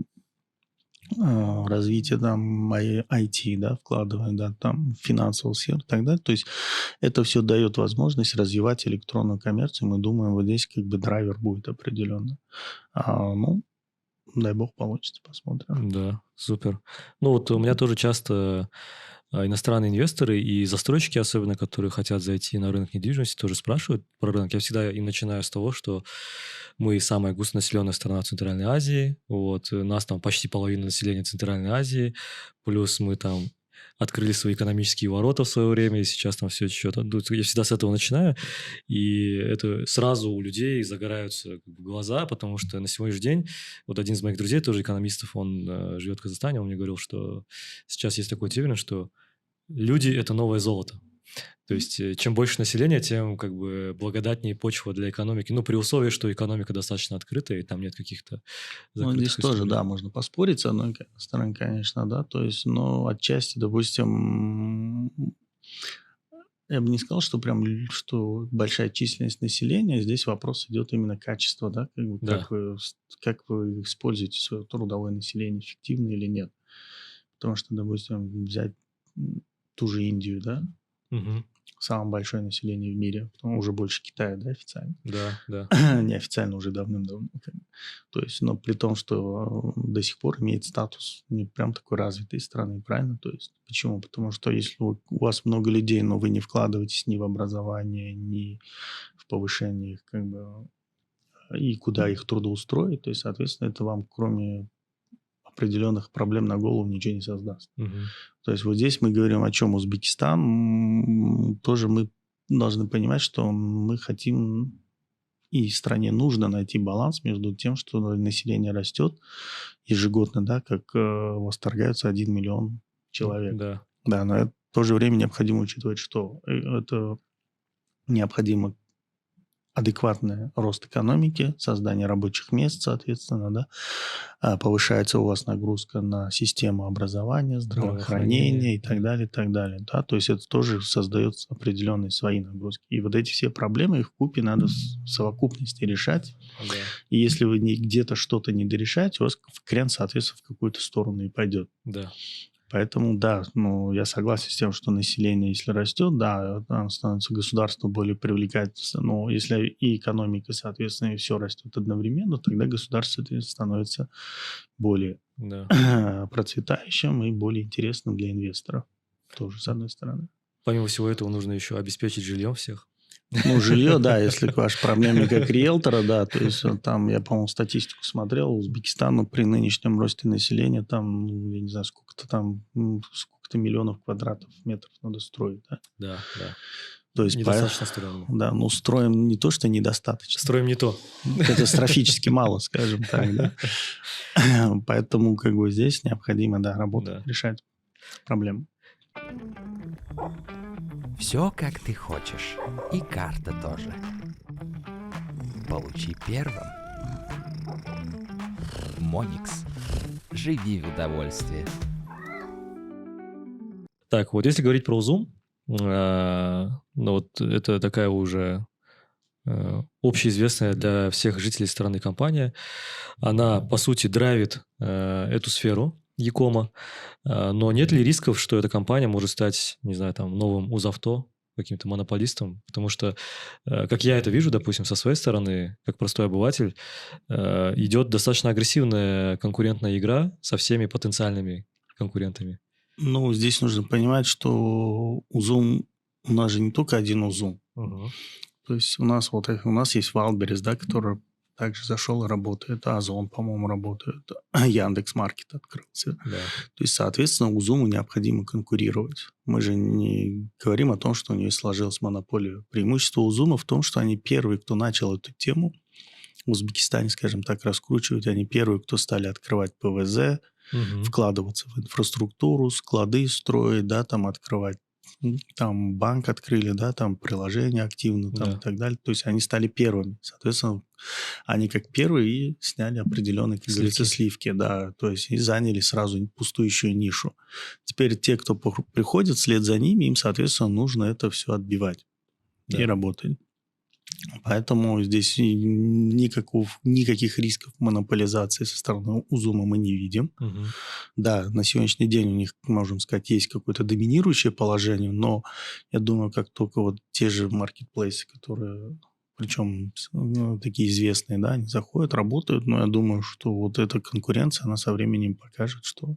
[SPEAKER 2] развитие там IT, да, вкладываем, да, там финансовую сферу и так далее. То есть это все дает возможность развивать электронную коммерцию. Мы думаем, вот здесь как бы драйвер будет определенно. Ну, дай бог получится, посмотрим.
[SPEAKER 1] Да, супер. Ну вот у меня тоже часто иностранные инвесторы и застройщики, особенно, которые хотят зайти на рынок недвижимости, тоже спрашивают про рынок. Я всегда и начинаю с того, что мы самая густонаселенная страна в Центральной Азии. Вот, нас там почти половина населения Центральной Азии. Плюс мы там открыли свои экономические ворота в свое время, и сейчас там все что-то... Я всегда с этого начинаю, и это сразу у людей загораются как бы глаза, потому что на сегодняшний день вот один из моих друзей, тоже экономистов, он живет в Казахстане, он мне говорил, что сейчас есть такой термин, что люди – это новое золото. То есть, чем больше населения, тем как бы благодатнее почва для экономики. Ну, при условии, что экономика достаточно открытая, и там нет каких-то
[SPEAKER 2] Ну, здесь
[SPEAKER 1] закрытых
[SPEAKER 2] тоже,
[SPEAKER 1] историй.
[SPEAKER 2] да, можно поспорить с одной стороны, конечно, да, то есть, но отчасти, допустим, я бы не сказал, что прям, что большая численность населения, здесь вопрос идет именно качество, да, как бы,
[SPEAKER 1] Да.
[SPEAKER 2] как вы используете свое трудовое население, эффективно или нет. Потому что, допустим, взять ту же Индию, да,
[SPEAKER 1] Мгм.
[SPEAKER 2] самое большое население в мире, потом уже больше Китая, да, официально.
[SPEAKER 1] Да, да.
[SPEAKER 2] Неофициально уже давным-давно. То есть, но при том, что до сих пор имеет статус не прям такой развитой страны, правильно? То есть, почему? Потому что если у вас много людей, но вы не вкладываетесь ни в образование, ни в повышение их, как бы, и куда их трудоустроить, то есть, соответственно, это вам, кроме определенных проблем на голову, ничего не создаст.
[SPEAKER 1] Мгм.
[SPEAKER 2] То есть вот здесь мы говорим о чем? Узбекистан. Тоже мы должны понимать, что мы хотим, и стране нужно найти баланс между тем, что население растет ежегодно, да, как восторгаются 1 миллион человек.
[SPEAKER 1] Да.
[SPEAKER 2] Да, но в то же время необходимо учитывать, что это необходимо адекватный рост экономики, создание рабочих мест, соответственно, да, повышается у вас нагрузка на систему образования, здравоохранения и так далее, и так далее, да, то есть это тоже создает определенные свои нагрузки. И вот эти все проблемы, их вкупе надо в совокупности решать.
[SPEAKER 1] Да.
[SPEAKER 2] И если вы где-то что-то не дорешаете, у вас крен, соответственно, в какую-то сторону и пойдет.
[SPEAKER 1] Да.
[SPEAKER 2] Поэтому, да, ну, я согласен с тем, что население, если растет, да, там становится государство более привлекательным. Но если и экономика, соответственно, и все растет одновременно, тогда государство становится более
[SPEAKER 1] Да.
[SPEAKER 2] процветающим и более интересным для инвесторов. Тоже, с одной стороны.
[SPEAKER 1] Помимо всего этого, нужно еще обеспечить жильем всех.
[SPEAKER 2] Ну, жилье, да, если ваша проблема как риэлтора, да, то есть там, я, по-моему, статистику смотрел, Узбекистану при нынешнем росте населения там, я не знаю, сколько-то там, сколько-то миллионов квадратов метров надо строить, да.
[SPEAKER 1] Да, да.
[SPEAKER 2] То есть,
[SPEAKER 1] Недостаточно строим.
[SPEAKER 2] да, ну, строим не то, что недостаточно.
[SPEAKER 1] Строим не то.
[SPEAKER 2] Катастрофически мало, скажем так, да. Поэтому, как бы, здесь необходимо, да, работать,
[SPEAKER 1] Да.
[SPEAKER 2] решать проблему.
[SPEAKER 3] Все, как ты хочешь. И карта тоже. Получи первым. Моникс. Живи в удовольствии.
[SPEAKER 1] Так, вот если говорить про Zoom, ну вот это такая уже общеизвестная для всех жителей страны компания. Она, по сути, драйвит эту сферу e-кома, но нет ли рисков, что эта компания может стать, не знаю, там, новым Узавто, каким-то монополистом? Потому что, как я это вижу, допустим, со своей стороны, как простой обыватель, идет достаточно агрессивная конкурентная игра со всеми потенциальными конкурентами.
[SPEAKER 2] Ну, здесь нужно понимать, что у нас же не только один Zoom.
[SPEAKER 1] Угу.
[SPEAKER 2] То есть у нас есть Wildberries, да, который также зашел и работает. Озон, по-моему, работает. Яндекс.Маркет открылся.
[SPEAKER 1] Да.
[SPEAKER 2] То есть, соответственно, Узуму необходимо конкурировать. Мы же не говорим о том, что у нее сложилась монополия. Преимущество Узума в том, что они первые, кто начал эту тему в Узбекистане, скажем так, раскручивать. Они первые, кто стали открывать ПВЗ, вкладываться в инфраструктуру, склады строить, да, там открывать, там банк открыли, да, там приложение активно, там
[SPEAKER 1] Да.
[SPEAKER 2] и так далее. То есть они стали первыми. Соответственно, они как первые и сняли определенные, как говорится, сливки, да, то есть и заняли сразу пустующую нишу. Теперь те, кто приходит вслед за ними, им, соответственно, нужно это все отбивать и работать. Поэтому здесь никаких рисков монополизации со стороны Узума мы не видим. Да, на сегодняшний день у них, можем сказать, есть какое-то доминирующее положение, но я думаю, как только вот те же маркетплейсы, которые, причем такие известные, да, они заходят, работают, но я думаю, что вот эта конкуренция, она со временем покажет, что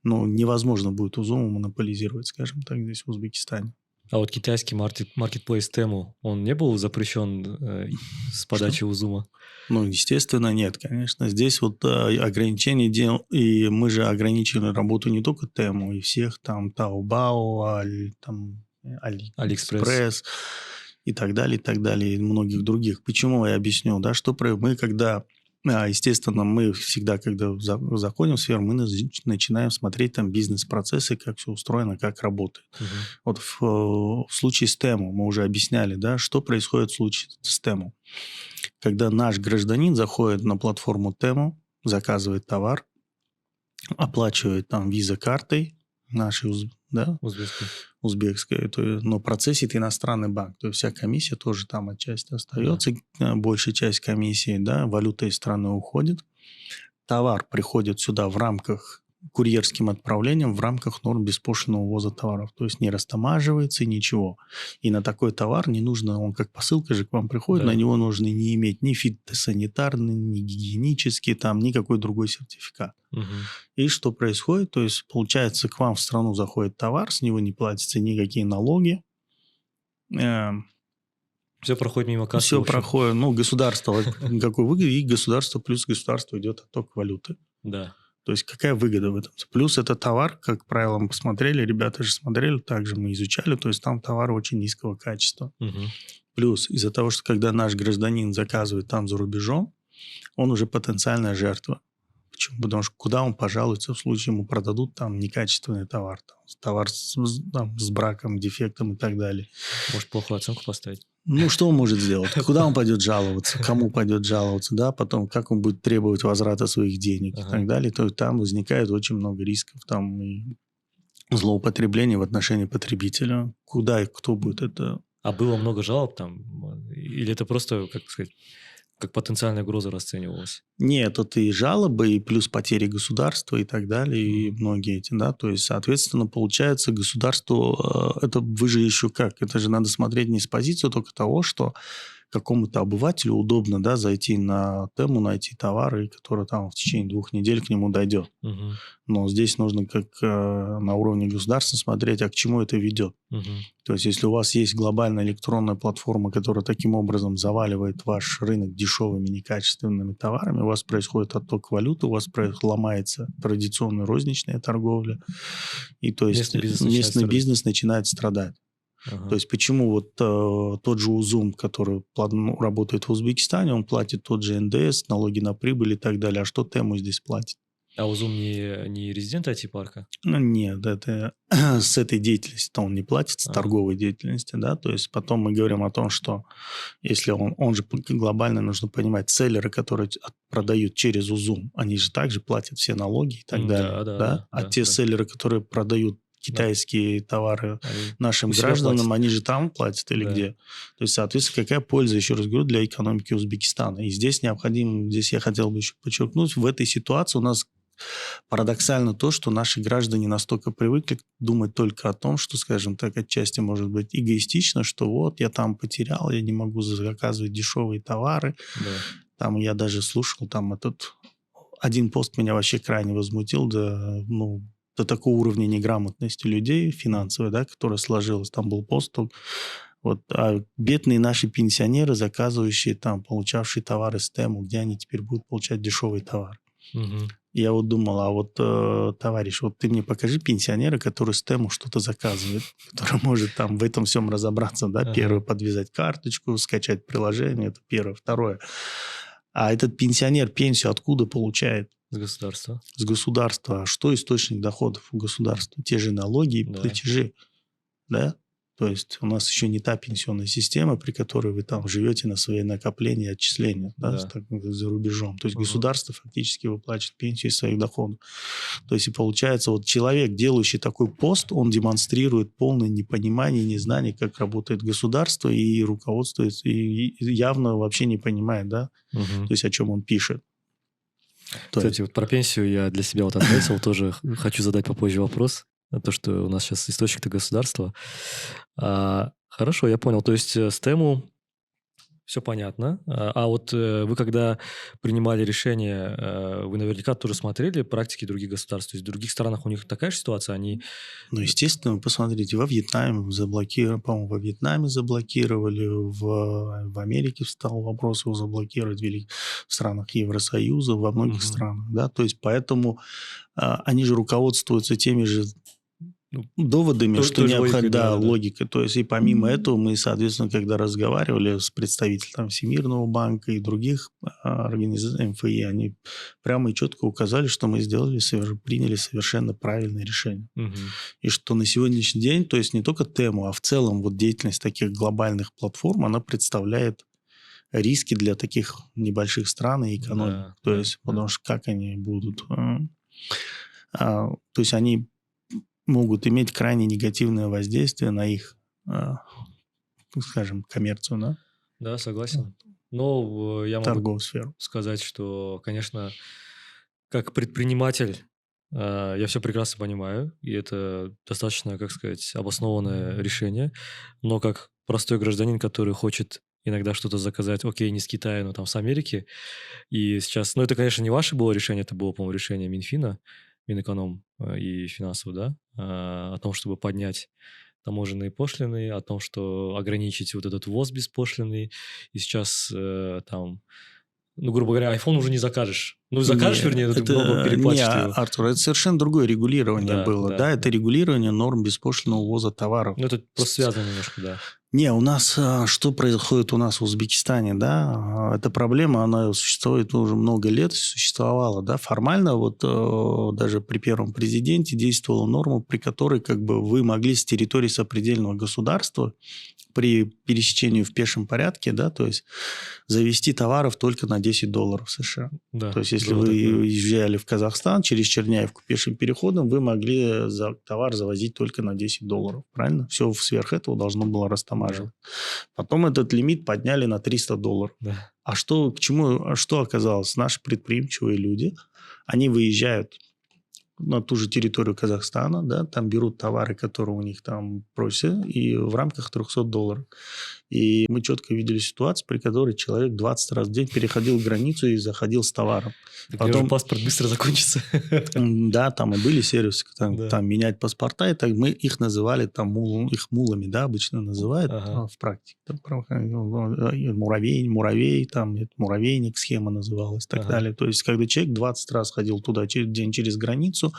[SPEAKER 2] ну, невозможно будет Узуму монополизировать, скажем так, здесь, в Узбекистане.
[SPEAKER 1] А вот китайский маркетплейс Тему, он не был запрещен с подачи Узума?
[SPEAKER 2] Ну, естественно, нет, конечно. Здесь вот ограничения дел, и мы же ограничили работу не только Тему, и всех там Taobao, там AliExpress и так далее, и многих других. Почему, я объясню, да, что мы когда... Естественно, мы всегда, когда заходим в сферу, мы начинаем смотреть там бизнес-процессы, как все устроено, как работает. Вот в случае с Тему мы уже объясняли, да, что происходит в случае с Тему. Когда наш гражданин заходит на платформу Тему, заказывает товар, оплачивает там виза-картой нашей, да, узбекской, но процессит иностранный банк. То есть вся комиссия тоже там отчасти остается, большая часть комиссии, да, валюта из страны уходит. Товар приходит сюда в рамках курьерским отправлением, в рамках норм беспошлинного ввоза товаров. То есть не растамаживается, ничего. И на такой товар не нужно, он как посылка же к вам приходит, на него нужно не иметь ни фитосанитарный, ни гигиенический, там, никакой другой сертификат. И что происходит? То есть, получается, к вам в страну заходит товар, с него не платятся никакие налоги.
[SPEAKER 1] Все проходит мимо кассы.
[SPEAKER 2] Все проходит. Ну, государство, какой выгоды, и государство, плюс государство идет отток валюты.
[SPEAKER 1] Да.
[SPEAKER 2] То есть, какая выгода в этом? Плюс это товар, как правило, мы посмотрели, ребята же смотрели, также мы изучали, то есть, там товары очень низкого качества. Плюс из-за того, что когда наш гражданин заказывает там за рубежом, он уже потенциальная жертва. Почему? Потому что куда он пожалуется в случае, ему продадут там некачественный товар. Товар с браком, дефектом и так далее.
[SPEAKER 1] Может, плохую оценку поставить?
[SPEAKER 2] Ну, что он может сделать? Куда он пойдет жаловаться? Кому пойдет жаловаться? Да, потом, как он будет требовать возврата своих денег и так далее. То есть там возникает очень много рисков. Там и злоупотребление в отношении потребителя. Куда и кто будет это...
[SPEAKER 1] А было много жалоб там? Или это просто, как сказать, как потенциальная угроза расценивалась?
[SPEAKER 2] Нет, это и жалобы, и плюс потери государства и так далее, и многие эти, да, то есть, соответственно, получается, государству, это вы же еще как, это же надо смотреть не с позиции только того, что какому-то обывателю удобно, да, зайти на Тему, найти товары, которые там в течение 2 недель к нему дойдет. Но здесь нужно как на уровне государства смотреть, а к чему это ведет. То есть, если у вас есть глобальная электронная платформа, которая таким образом заваливает ваш рынок дешевыми, некачественными товарами, у вас происходит отток валюты, у вас ломается традиционная розничная торговля, и то есть местный бизнес начинает страдать. То есть, почему вот тот же Узум, который работает в Узбекистане, он платит тот же НДС, налоги на прибыль и так далее. А что Тему здесь платит?
[SPEAKER 1] А Узум не резидент IT-парка?
[SPEAKER 2] Ну, нет, это с этой деятельности-то он не платит, с торговой деятельности, да, то есть потом мы говорим о том, что если он же глобально, нужно понимать, селлеры, которые продают через Узум, они же также платят все налоги и так далее, да? А те селлеры, которые продают китайские товары нашим гражданам, они же там платят или где? То есть, соответственно, какая польза, еще раз говорю, для экономики Узбекистана? И здесь здесь я хотел бы еще подчеркнуть, в этой ситуации у нас парадоксально то, что наши граждане настолько привыкли думать только о том, что, скажем так, отчасти может быть эгоистично, что вот я там потерял, я не могу заказывать дешевые товары. Там я даже слушал, там один пост меня вообще крайне возмутил, до такого уровня неграмотности людей финансовой, да, которая сложилась. Там был пост, бедные наши пенсионеры, заказывающие там, получавшие товары с Тему, где они теперь будут получать дешевый товар. Я вот думал, товарищ, ты мне покажи пенсионера, который с Тему что-то заказывает, который может там в этом всем разобраться, да, первое, подвязать карточку, скачать приложение, это первое. Второе, а этот пенсионер пенсию откуда получает?
[SPEAKER 1] С государства. С
[SPEAKER 2] государства. А что источник доходов у государства? Те же налоги и платежи, да? То есть у нас еще не та пенсионная система, при которой вы там живете на свои накопления и отчисления, за рубежом. То есть государство фактически выплачивает пенсию из своих доходов. То есть и получается, человек, делающий такой пост, он демонстрирует полное непонимание, незнание, как работает государство, и руководствуется, и явно вообще не понимает, да, то есть о чем он пишет. То есть,
[SPEAKER 1] Кстати, вот про пенсию я для себя вот отметил, тоже хочу задать попозже вопрос. То, что у нас сейчас источник-то государства. Хорошо, я понял. То есть с Тему все понятно. А вот вы когда принимали решение, вы наверняка тоже смотрели практики других государств. То есть в других странах у них такая же ситуация, они...
[SPEAKER 2] ну, естественно, вы посмотрите, во Вьетнаме заблокировали, по-моему, во Вьетнаме заблокировали, в Америке встал вопрос его заблокировать, в странах Евросоюза, во многих
[SPEAKER 1] Мгм.
[SPEAKER 2] странах, да, то есть поэтому они же руководствуются теми же
[SPEAKER 1] Ну,
[SPEAKER 2] доводами,
[SPEAKER 1] той
[SPEAKER 2] что
[SPEAKER 1] же логикой,
[SPEAKER 2] необходимо, да,
[SPEAKER 1] да-да-да.
[SPEAKER 2] логика. То есть и помимо этого мы, соответственно, когда разговаривали с представителями Всемирного банка и других организаций МФИ, они прямо и четко указали, что мы приняли совершенно правильное решение.
[SPEAKER 1] Мгм.
[SPEAKER 2] И что на сегодняшний день, то есть не только Тему, а в целом вот деятельность таких глобальных платформ, она представляет риски для таких небольших стран и экономик.
[SPEAKER 1] Да,
[SPEAKER 2] То
[SPEAKER 1] да,
[SPEAKER 2] есть,
[SPEAKER 1] да.
[SPEAKER 2] потому что как они будут... то есть они могут иметь крайне негативное воздействие на их, скажем, коммерцию, да,
[SPEAKER 1] Да, согласен. Но я могу
[SPEAKER 2] торговую сферу.
[SPEAKER 1] сказать, что, конечно, как предприниматель, я все прекрасно понимаю, и это достаточно, как сказать, обоснованное решение. Но как простой гражданин, который хочет иногда что-то заказать, окей, не с Китая, но там с Америки, и сейчас, ну, это, конечно, не ваше было решение, это было, по-моему, решение Минфина, Минэконом и финансов, да, о том, чтобы поднять таможенные пошлины, о том, что ограничить вот этот ввоз беспошлиный, и сейчас там, ну, грубо говоря, iPhone уже не закажешь. Ну, закажешь,
[SPEAKER 2] Не,
[SPEAKER 1] вернее, но ты много переплатишь ты его.
[SPEAKER 2] Артур, это совершенно другое регулирование
[SPEAKER 1] Да,
[SPEAKER 2] было.
[SPEAKER 1] да,
[SPEAKER 2] Да, это
[SPEAKER 1] да.
[SPEAKER 2] регулирование норм беспошлинного ввоза товаров.
[SPEAKER 1] Ну, это просто связано немножко, да.
[SPEAKER 2] Не, у нас, что происходит у нас в Узбекистане, да, эта проблема, она существует уже много лет, существовала, да, формально вот даже при первом президенте действовала норма, при которой как бы вы могли с территории сопредельного государства при пересечении в пешем порядке, да, то есть завести товаров только на $10 США.
[SPEAKER 1] Да,
[SPEAKER 2] То есть, если
[SPEAKER 1] было
[SPEAKER 2] вы
[SPEAKER 1] такое.
[SPEAKER 2] уезжали в Казахстан через Черняевку пешим переходом, вы могли товар завозить только на $10, правильно? Все сверх этого должно было растамаживать. Потом этот лимит подняли на $300.
[SPEAKER 1] Да.
[SPEAKER 2] А что, к чему, что оказалось? Наши предприимчивые люди, они выезжают на ту же территорию Казахстана, да, там берут товары, которые у них там просят, и в рамках $300. И мы четко видели ситуацию, при которой человек 20 раз в день переходил границу и заходил с товаром.
[SPEAKER 1] Так у меня уже
[SPEAKER 2] Потом,
[SPEAKER 1] паспорт быстро закончится.
[SPEAKER 2] да, там и были сервисы,
[SPEAKER 1] Да.
[SPEAKER 2] там менять паспорта, и так мы их называли там их мулами, да, обычно называют
[SPEAKER 1] Ага.
[SPEAKER 2] в практике. Там, муравей, там муравейник схема называлась, и так
[SPEAKER 1] Ага.
[SPEAKER 2] далее. То есть, когда человек 20 раз ходил туда день через границу,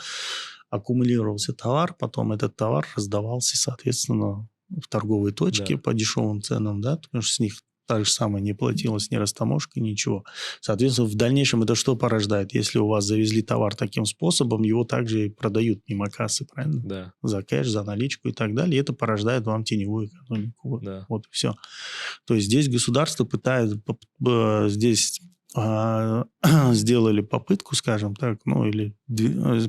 [SPEAKER 2] аккумулировался товар, потом этот товар раздавался, соответственно, в торговые точки
[SPEAKER 1] Да.
[SPEAKER 2] по дешевым ценам, да, потому что с них так же самое не платилось ни растаможка, ничего. Соответственно, в дальнейшем это что порождает? Если у вас завезли товар таким способом, его также и продают мимо кассы, правильно?
[SPEAKER 1] Да,
[SPEAKER 2] За кэш, за наличку и так далее. И это порождает вам теневую экономику. Вот,
[SPEAKER 1] да.
[SPEAKER 2] вот и все. То есть здесь государство пытается, здесь сделали попытку, скажем так, ну или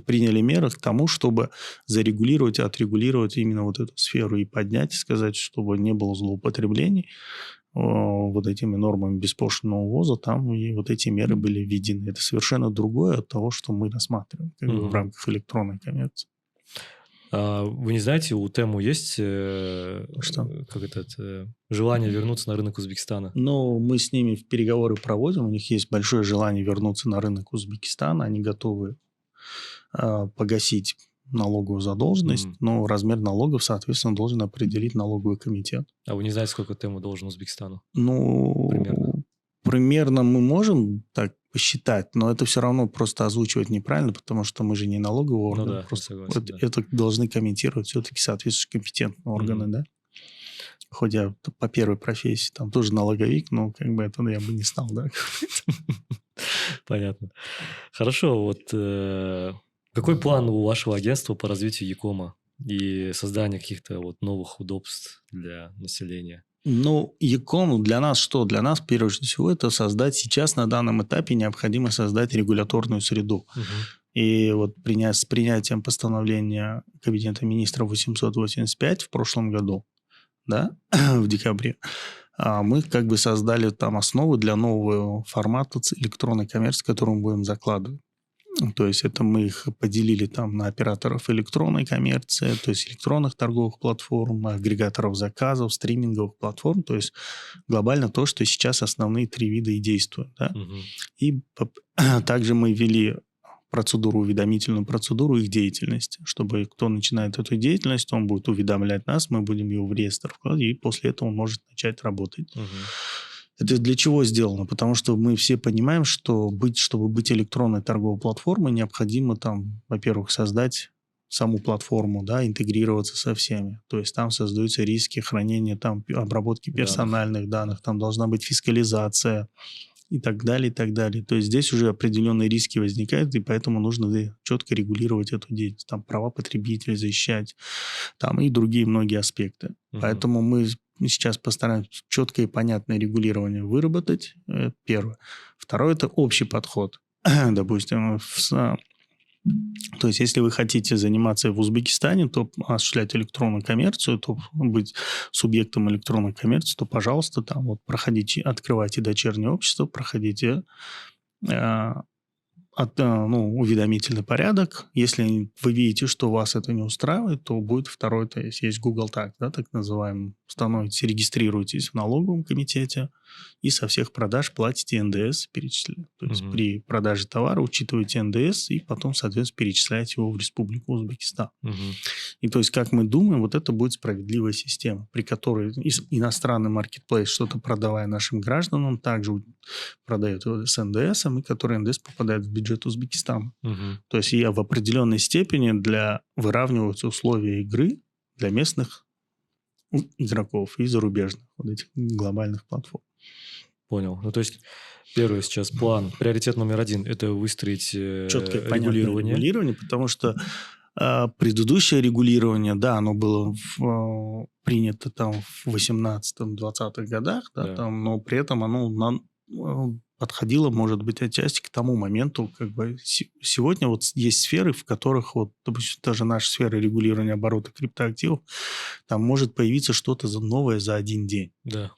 [SPEAKER 2] приняли меры к тому, чтобы зарегулировать и отрегулировать именно вот эту сферу и поднять, и сказать, чтобы не было злоупотреблений вот этими нормами беспошлинного ввоза, там и вот эти меры были введены. Это совершенно другое от того, что мы рассматриваем как бы в
[SPEAKER 1] Мгм.
[SPEAKER 2] рамках электронной коммерции.
[SPEAKER 1] Вы не знаете, у Тему есть
[SPEAKER 2] Что?
[SPEAKER 1] желание вернуться на рынок Узбекистана?
[SPEAKER 2] Но мы с ними в переговоры проводим, у них есть большое желание вернуться на рынок Узбекистана, они готовы погасить налоговую задолженность,
[SPEAKER 1] Мгм.
[SPEAKER 2] но размер налогов, соответственно, должен определить налоговый комитет.
[SPEAKER 1] А вы не знаете, сколько Тему должен Узбекистану?
[SPEAKER 2] Ну, примерно мы можем так посчитать, но это все равно просто озвучивать неправильно, потому что мы же не налоговый орган.
[SPEAKER 1] да, я
[SPEAKER 2] просто
[SPEAKER 1] согласен,
[SPEAKER 2] вот
[SPEAKER 1] да.
[SPEAKER 2] это должны комментировать все-таки соответствующие компетентные органы,
[SPEAKER 1] Мгм.
[SPEAKER 2] да? Хоть я по первой профессии там тоже налоговик, но как бы это я бы не стал, да?
[SPEAKER 1] Понятно. Хорошо, вот какой план у вашего агентства по развитию Якома и созданию каких-то вот новых удобств для населения?
[SPEAKER 2] Ну, Яком для нас что? Для нас, прежде всего, это создать сейчас, на данном этапе, необходимо создать регуляторную среду.
[SPEAKER 1] Мгм.
[SPEAKER 2] И вот с принятием постановления Кабинета министров 885 в прошлом году, да, в декабре, мы как бы создали там основы для нового формата электронной коммерции, которую мы будем закладывать. То есть это мы их поделили там на операторов электронной коммерции, то есть электронных торговых платформ, агрегаторов заказов, стриминговых платформ. То есть глобально то, что сейчас основные 3 вида и действуют. Да?
[SPEAKER 1] Мгм.
[SPEAKER 2] И также мы ввели уведомительную процедуру их деятельности, чтобы кто начинает эту деятельность, он будет уведомлять нас, мы будем его в реестр вкладывать, и после этого он может начать работать.
[SPEAKER 1] Мгм.
[SPEAKER 2] Это для чего сделано? Потому что мы все понимаем, что чтобы быть электронной торговой платформой, необходимо там, во-первых, создать саму платформу, да, интегрироваться со всеми. То есть там создаются риски хранения, там обработки персональных данных, там должна быть фискализация и так далее, и так далее. То есть здесь уже определенные риски возникают, и поэтому нужно четко регулировать эту деятельность. Там права потребителей защищать, там и другие многие аспекты.
[SPEAKER 1] Мгм.
[SPEAKER 2] Поэтому мы сейчас постараемся четкое и понятное регулирование выработать. Это первое. Второе – это общий подход. Допустим, то есть, если вы хотите заниматься в Узбекистане, то осуществлять электронную коммерцию, то быть субъектом электронной коммерции, то, пожалуйста, там вот проходите, открывайте дочернее общество, проходите уведомительный порядок. Если вы видите, что вас это не устраивает, то будет второй, то есть Google Tax, да, так называемый. Становитесь, регистрируетесь в налоговом комитете и со всех продаж платите НДС, перечисляете. То есть при продаже товара учитываете НДС и потом, соответственно, перечисляете его в Республику Узбекистан.
[SPEAKER 1] Мгм.
[SPEAKER 2] И то есть, как мы думаем, вот это будет справедливая система, при которой иностранный маркетплейс, что-то продавая нашим гражданам, также продает его с НДСом, и который НДС попадает в бюджет Узбекистана.
[SPEAKER 1] Мгм.
[SPEAKER 2] То есть в определенной степени выравниваются условия игры для местных игроков и зарубежных, вот этих глобальных платформ.
[SPEAKER 1] Понял. Ну, то есть, первый сейчас план, приоритет номер 1 – это выстроить
[SPEAKER 2] Четкое, понятное
[SPEAKER 1] регулирование.
[SPEAKER 2] регулирование, потому что предыдущее регулирование, да, оно было принято там в 18-20-х годах, да,
[SPEAKER 1] Да.
[SPEAKER 2] там, но при этом оно подходило, может быть, отчасти к тому моменту, как бы сегодня вот есть сферы, в которых вот, допустим, даже наша сфера регулирования оборота криптоактивов, там может появиться что-то новое за один день.
[SPEAKER 1] Да.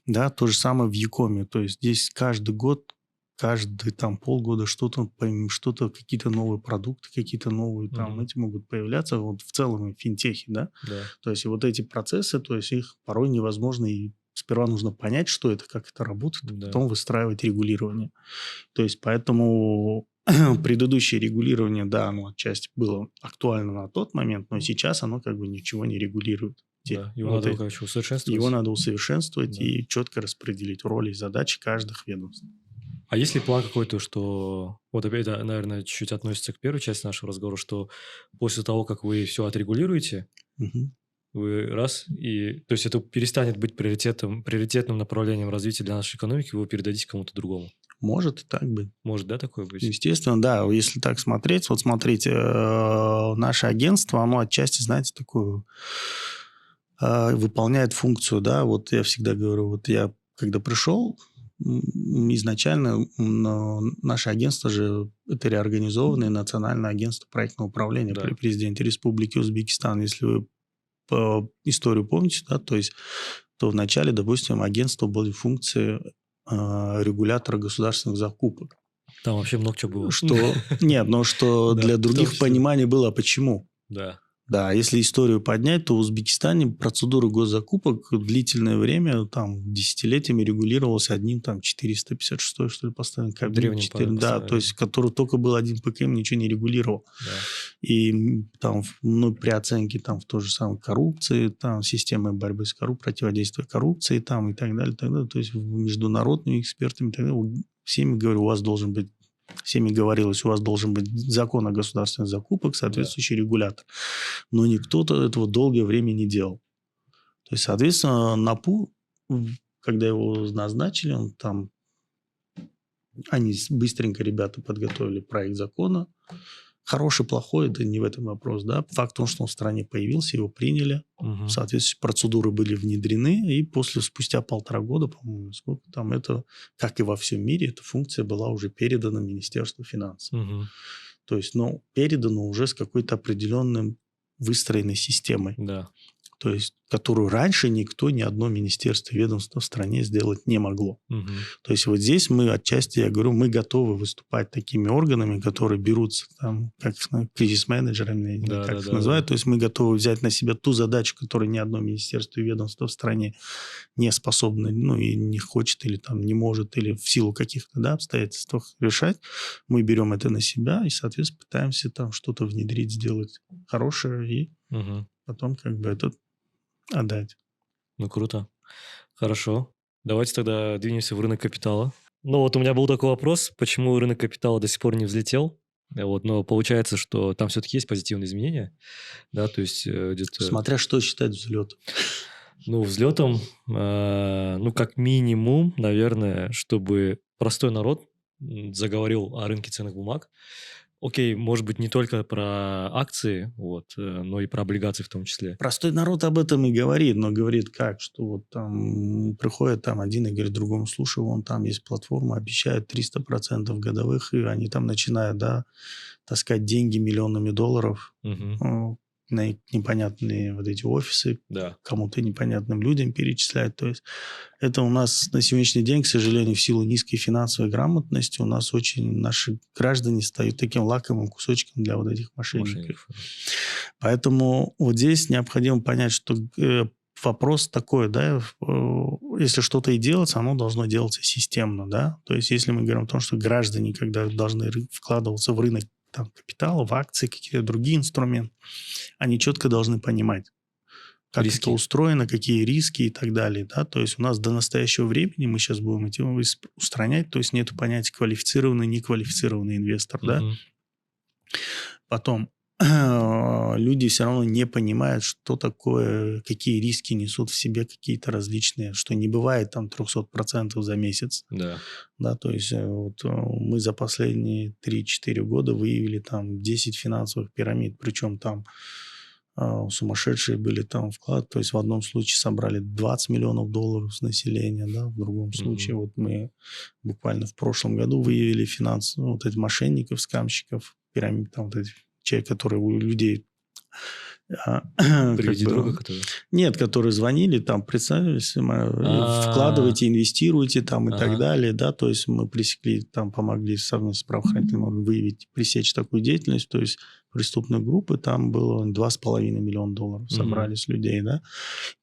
[SPEAKER 2] Да, то же самое в Якоме. То есть здесь каждый год, каждые там полгода что-то, какие-то новые продукты, какие-то новые там эти могут появляться. Вот в целом в финтехе, да.
[SPEAKER 1] Да.
[SPEAKER 2] То есть и вот эти процессы, то есть их порой невозможно, и сперва нужно понять, что это, как это работает,
[SPEAKER 1] Да.
[SPEAKER 2] потом выстраивать регулирование. То есть поэтому предыдущее регулирование, да, оно отчасти было актуально на тот момент, но сейчас оно как бы ничего не регулирует.
[SPEAKER 1] Да. Его надо, короче, усовершенствовать.
[SPEAKER 2] Его надо усовершенствовать
[SPEAKER 1] Да.
[SPEAKER 2] и четко распределить роли и задачи каждых ведомств.
[SPEAKER 1] А есть ли план какой-то, что... Вот опять, наверное, чуть-чуть относится к первой части нашего разговора, что после того, как вы все отрегулируете,
[SPEAKER 2] Мгм.
[SPEAKER 1] вы раз, и... То есть это перестанет быть приоритетным направлением развития для нашей экономики, вы его передадите кому-то другому.
[SPEAKER 2] Может и так быть.
[SPEAKER 1] Может, да, такое быть?
[SPEAKER 2] Естественно, да. Если так смотреть, вот смотрите, наше агентство, оно отчасти, знаете, такую выполняет функцию, да. Вот я всегда говорю, вот я когда пришел, изначально наше агентство же это реорганизованное национальное агентство проектного управления
[SPEAKER 1] Да.
[SPEAKER 2] при президенте Республики Узбекистан. Если вы по историю помните, да, то вначале, допустим, агентство были функции регулятора государственных закупок.
[SPEAKER 1] Там вообще много чего было.
[SPEAKER 2] Нет, но что
[SPEAKER 1] Да,
[SPEAKER 2] для
[SPEAKER 1] в том
[SPEAKER 2] других
[SPEAKER 1] числе.
[SPEAKER 2] пониманий было, почему.
[SPEAKER 1] Да.
[SPEAKER 2] Да, если историю поднять, то в Узбекистане процедура госзакупок длительное время, там, десятилетиями регулировалась одним, там, 456 что ли, поставлен Кабмин.
[SPEAKER 1] Древним
[SPEAKER 2] 4, да,
[SPEAKER 1] постановлением.
[SPEAKER 2] то есть, который только был один ПКМ, ничего не регулировал.
[SPEAKER 1] Да.
[SPEAKER 2] И там, при оценке там в той же самой коррупции, там, системы борьбы с коррупцией, противодействия коррупции, там, и так далее, то есть, международными экспертами, и так далее, всеми говорилось, у вас должен быть закон о государственных закупках, соответствующий регулятор. Но никто этого долгое время не делал. То есть, соответственно, НАПУ, когда его назначили, они быстренько, ребята, подготовили проект закона. Хороший, плохой, это не в этом вопрос. Да? Факт в том, что он в стране появился, его приняли.
[SPEAKER 1] Мгм.
[SPEAKER 2] Соответствующие процедуры были внедрены, и спустя 1,5 года, по-моему, сколько там, это, как и во всем мире, эта функция была уже передана Министерству финансов.
[SPEAKER 1] Мгм.
[SPEAKER 2] То есть, передана уже с какой-то определенной выстроенной системой.
[SPEAKER 1] Да.
[SPEAKER 2] то есть которую раньше никто, ни одно министерство, ведомство в стране сделать не могло.
[SPEAKER 1] Мгм.
[SPEAKER 2] То есть вот здесь мы отчасти, я говорю, мы готовы выступать такими органами, которые берутся там, как кризис-менеджерами, или как их
[SPEAKER 1] Да-да-да-да.
[SPEAKER 2] называют. То есть мы готовы взять на себя ту задачу, которую ни одно министерство и ведомство в стране не способно, ну и не хочет, или там не может, или в силу каких-то, да, обстоятельств решать. Мы берем это на себя и, соответственно, пытаемся там что-то внедрить, сделать хорошее и
[SPEAKER 1] Мгм.
[SPEAKER 2] потом как бы это отдать.
[SPEAKER 1] Ну, круто. Хорошо. Давайте тогда двинемся в рынок капитала. Ну, вот у меня был такой вопрос, почему рынок капитала до сих пор не взлетел. Вот, но получается, что там все-таки есть позитивные изменения, да, то есть где-то,
[SPEAKER 2] Смотря что считать взлетом.
[SPEAKER 1] ну, взлетом, ну, как минимум, наверное, чтобы простой народ заговорил о рынке ценных бумаг. Окей, может быть, не только про акции, вот, но и про облигации в том числе.
[SPEAKER 2] Простой народ об этом и говорит, но говорит как, что вот там приходит там один и говорит другому, слушай, вон там есть платформа, обещают 300% годовых, и они там начинают, да, таскать деньги миллионами долларов
[SPEAKER 1] Мгм.
[SPEAKER 2] на непонятные вот эти офисы,
[SPEAKER 1] Да.
[SPEAKER 2] кому-то непонятным людям перечислять. То есть это у нас на сегодняшний день, к сожалению, в силу низкой финансовой грамотности, у нас очень наши граждане стают таким лакомым кусочком для вот этих мошенников.
[SPEAKER 1] Мошенников.
[SPEAKER 2] Поэтому вот здесь необходимо понять, что вопрос такой, да, если что-то и делается, оно должно делаться системно, да. То есть если мы говорим о том, что граждане, когда должны вкладываться в рынок там, капитала, в акции, какие-то другие инструменты, они четко должны понимать, как
[SPEAKER 1] Риски.
[SPEAKER 2] это устроено, какие риски и так далее. Да? То есть у нас до настоящего времени, мы сейчас будем эти устранять, то есть нет понятия квалифицированный, неквалифицированный инвестор. Да?
[SPEAKER 1] Мгм.
[SPEAKER 2] Потом люди все равно не понимают, что такое, какие риски несут в себе какие-то различные, что не бывает там 300% за месяц.
[SPEAKER 1] Да.
[SPEAKER 2] Да, то есть вот, мы за последние 3-4 года выявили там 10 финансовых пирамид, причем там сумасшедшие были там вклад. То есть в одном случае собрали 20 миллионов долларов с населения, да, в другом случае вот мы буквально в прошлом году выявили вот этих мошенников, скамщиков, пирамид, там вот эти человек, которые у людей
[SPEAKER 1] Приведи друга, который...
[SPEAKER 2] Нет, которые звонили, там, представились, вкладывайте, инвестируйте там и так далее, да, то есть мы пресекли, там, помогли совместно с правоохранительным органом выявить, пресечь такую деятельность, то есть преступной группы, там было 2,5 миллиона долларов собрали с людей, да,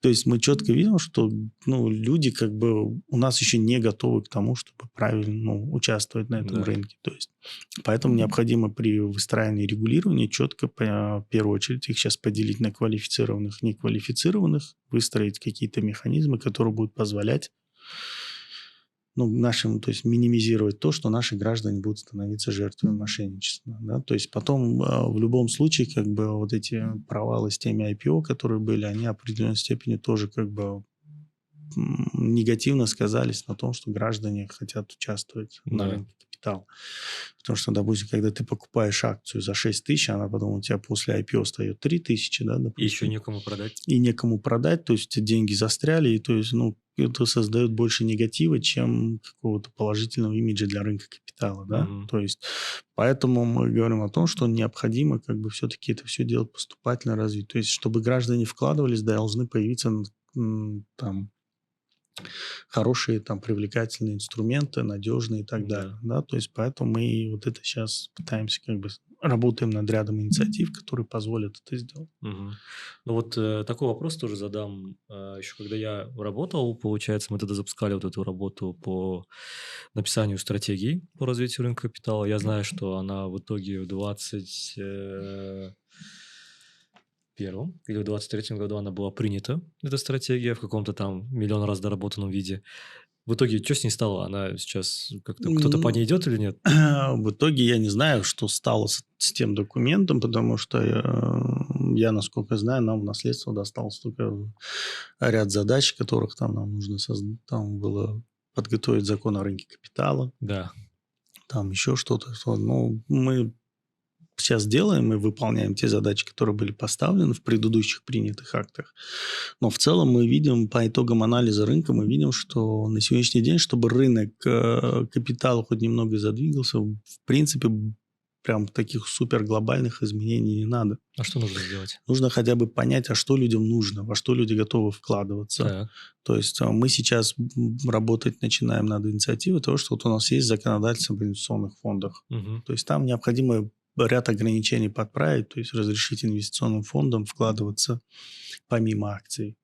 [SPEAKER 2] то есть мы четко видим, что, ну, люди как бы у нас еще не готовы к тому, чтобы правильно, ну, участвовать на этом рынке, то есть поэтому необходимо при выстраивании регулирования четко, в первую очередь, их сейчас поделить на квалифицированных, неквалифицированных, выстроить какие-то механизмы, которые будут позволять, ну, нашим, то есть минимизировать то, что наши граждане будут становиться жертвами мошенничества. Да? То есть потом в любом случае как бы вот эти провалы с теми IPO, которые были, они в определенной степени тоже как бы негативно сказались на том, что граждане хотят участвовать на рынке капитала. Потому что, допустим, когда ты покупаешь акцию за 6 тысяч, она потом у тебя после IPO встает 3 тысячи, да, допустим.
[SPEAKER 1] И еще некому продать.
[SPEAKER 2] И некому продать, то есть деньги застряли, и то есть, ну, это создает больше негатива, чем какого-то положительного имиджа для рынка капитала, да. То есть, поэтому мы говорим о том, что необходимо как бы все-таки это все делать поступательно развить. То есть, чтобы граждане вкладывались, должны появиться там хорошие, там, привлекательные инструменты, надежные и так далее. Да? То есть, поэтому мы вот это сейчас пытаемся, как бы, работаем над рядом инициатив, которые позволят это сделать.
[SPEAKER 1] Ну, вот такой вопрос тоже задам. Еще когда я работал, получается, мы тогда запускали вот эту работу по написанию стратегий по развитию рынка капитала. Я знаю, что она в итоге в 21 или в 23 году она была принята, эта стратегия, в каком-то там миллион раз доработанном виде. В итоге, что с ней стало? Она сейчас как-то... Кто-то по ней идет или нет?
[SPEAKER 2] В итоге я не знаю, что стало с тем документом, потому что я, насколько знаю, нам в наследство достался только ряд задач, которых там нам нужно там было подготовить закон о рынке капитала.
[SPEAKER 1] Да.
[SPEAKER 2] Там еще что-то. Ну, мы сейчас делаем и выполняем те задачи, которые были поставлены в предыдущих принятых актах. Но в целом мы видим, по итогам анализа рынка, мы видим, что на сегодняшний день, чтобы рынок капитала хоть немного задвигался, в принципе, прям таких супер глобальных изменений не надо.
[SPEAKER 1] А что нужно сделать?
[SPEAKER 2] Нужно хотя бы понять, а что людям нужно, во что люди готовы вкладываться.
[SPEAKER 1] Так.
[SPEAKER 2] То есть мы сейчас работать начинаем над инициативой того, что вот у нас есть законодательство об инвестиционных фондах.
[SPEAKER 1] Мгм.
[SPEAKER 2] То есть там необходимо ряд ограничений подправить, то есть разрешить инвестиционным фондам вкладываться помимо акций.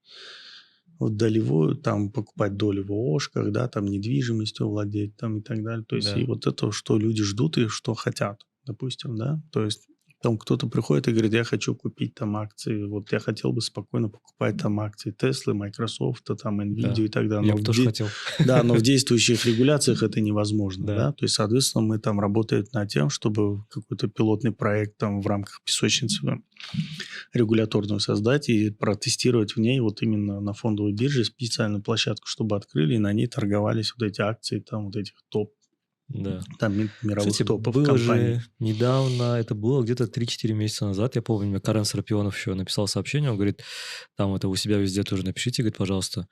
[SPEAKER 2] Вот долевую, там покупать доли в ООшках, да, там недвижимостью владеть, там и так далее. То есть
[SPEAKER 1] Да.
[SPEAKER 2] и вот это, что люди ждут и что хотят, допустим, да. То есть там кто-то приходит и говорит, я хочу купить там акции, вот я хотел бы спокойно покупать там акции Теслы, Microsoft, там Nvidia
[SPEAKER 1] Да.
[SPEAKER 2] и так далее.
[SPEAKER 1] Я
[SPEAKER 2] Но
[SPEAKER 1] бы тоже хотел.
[SPEAKER 2] да, но в действующих регуляциях это невозможно,
[SPEAKER 1] Да.
[SPEAKER 2] да. То есть, соответственно, мы там работаем над тем, чтобы какой-то пилотный проект там в рамках песочницы регуляторную создать и протестировать в ней вот именно на фондовой бирже специальную площадку, чтобы открыли, и на ней торговались вот эти акции там вот этих топ,
[SPEAKER 1] Да.
[SPEAKER 2] там мировых
[SPEAKER 1] Кстати,
[SPEAKER 2] топов
[SPEAKER 1] было
[SPEAKER 2] компаний.
[SPEAKER 1] же недавно, это было где-то 3-4 месяца назад, я помню, мне Карен Сарапионов еще написал сообщение, он говорит, там это у себя везде тоже напишите, говорит, пожалуйста.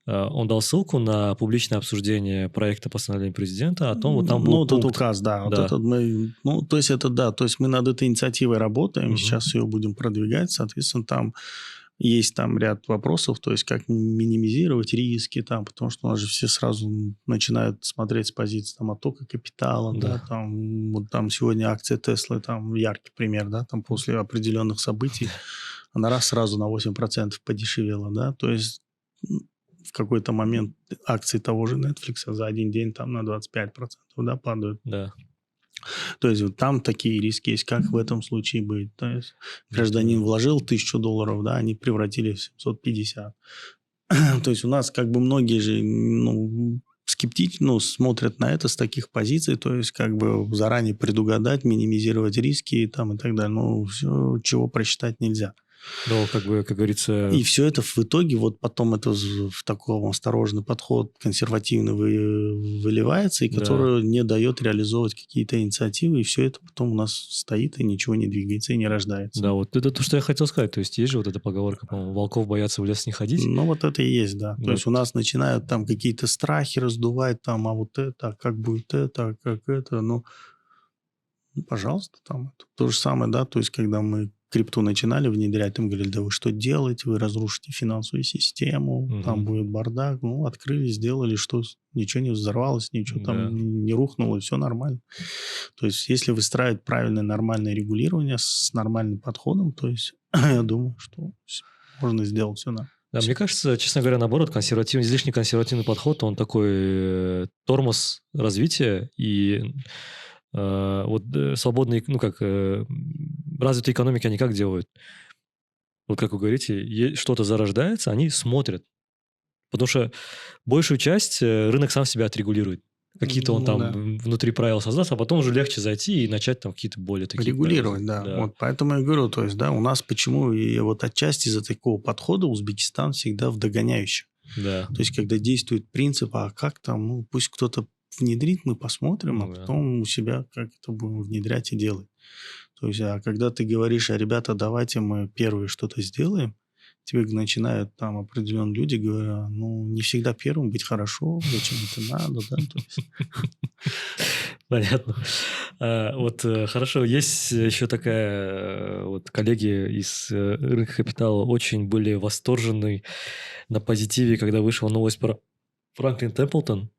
[SPEAKER 1] Он дал ссылку на публичное обсуждение проекта постановления президента о том, вот там был
[SPEAKER 2] Ну, тот
[SPEAKER 1] пункт.
[SPEAKER 2] указ, да. Вот
[SPEAKER 1] Да.
[SPEAKER 2] этот мы, ну, то есть это да, то есть мы над этой инициативой работаем,
[SPEAKER 1] Мгм.
[SPEAKER 2] сейчас ее будем продвигать, соответственно, там есть там ряд вопросов, то есть как минимизировать риски там, потому что у нас же все сразу начинают смотреть с позиции там оттока капитала, да,
[SPEAKER 1] Да.
[SPEAKER 2] там, вот там сегодня акция Теслы, там яркий пример, да, там после определенных событий она раз сразу на 8% подешевела, да, то есть в какой-то момент акции того же Netflix за один день там на 25%, да, падают.
[SPEAKER 1] Да.
[SPEAKER 2] То есть вот там такие риски есть, как в этом случае быть. То есть гражданин вложил $1000, да, они превратили в 750. То есть у нас как бы многие же, ну, скептично смотрят на это с таких позиций, то есть как бы заранее предугадать, минимизировать риски там, и так далее. Ну, все, чего просчитать нельзя.
[SPEAKER 1] Но, как бы, как говорится...
[SPEAKER 2] И все это в итоге, вот потом это в таком осторожный подход, консервативный выливается, и
[SPEAKER 1] Да.
[SPEAKER 2] который не дает реализовывать какие-то инициативы, и все это потом у нас стоит, и ничего не двигается, и не рождается.
[SPEAKER 1] Да, вот это то, что я хотел сказать. То есть есть же вот эта поговорка, по-моему, волков боятся в лес не ходить.
[SPEAKER 2] Ну, вот это и есть, да. То
[SPEAKER 1] Да.
[SPEAKER 2] есть у нас начинают там какие-то страхи раздувать, там, а вот это, а как будет это, а как это, ну, пожалуйста, там. Это то же самое, да, то есть когда мы крипту начинали внедрять, там говорили, да вы что делаете, вы разрушите финансовую систему, там
[SPEAKER 1] Мгм.
[SPEAKER 2] будет бардак. Ну, открыли, сделали, что ничего не взорвалось, ничего
[SPEAKER 1] Да.
[SPEAKER 2] там не рухнуло, и все нормально. То есть если выстраивать правильное, нормальное регулирование с нормальным подходом, то есть я думаю, что можно сделать все нормально.
[SPEAKER 1] Да, мне кажется, честно говоря, наоборот, консервативный, излишне консервативный подход, он такой тормоз развития, и свободные, ну как, развитые экономики, они как делают? Вот как вы говорите, что-то зарождается, они смотрят. Потому что большую часть рынок сам себя отрегулирует. Какие-то он
[SPEAKER 2] Ну,
[SPEAKER 1] там
[SPEAKER 2] да.
[SPEAKER 1] внутри правил создаст, а потом уже легче зайти и начать там какие-то более такие
[SPEAKER 2] Регулировать,
[SPEAKER 1] правила.
[SPEAKER 2] да. Вот поэтому я говорю, то есть, да, у нас почему и вот отчасти из-за такого подхода Узбекистан всегда в догоняющих.
[SPEAKER 1] Да.
[SPEAKER 2] То есть, когда действует принцип, а как там, ну, пусть кто-то внедрит, мы посмотрим,
[SPEAKER 1] Ну
[SPEAKER 2] а
[SPEAKER 1] да.
[SPEAKER 2] потом у себя как это будем внедрять и делать. То есть, а когда ты говоришь, а ребята, давайте мы первые что-то сделаем, тебе начинают там определенные люди говорят, ну, не всегда первым быть хорошо, зачем это надо, да, то есть...
[SPEAKER 1] Понятно. Хорошо, есть еще такая, вот коллеги из рынка капитала очень были восторжены на позитиве, когда вышла новость про Франклин Темплтон.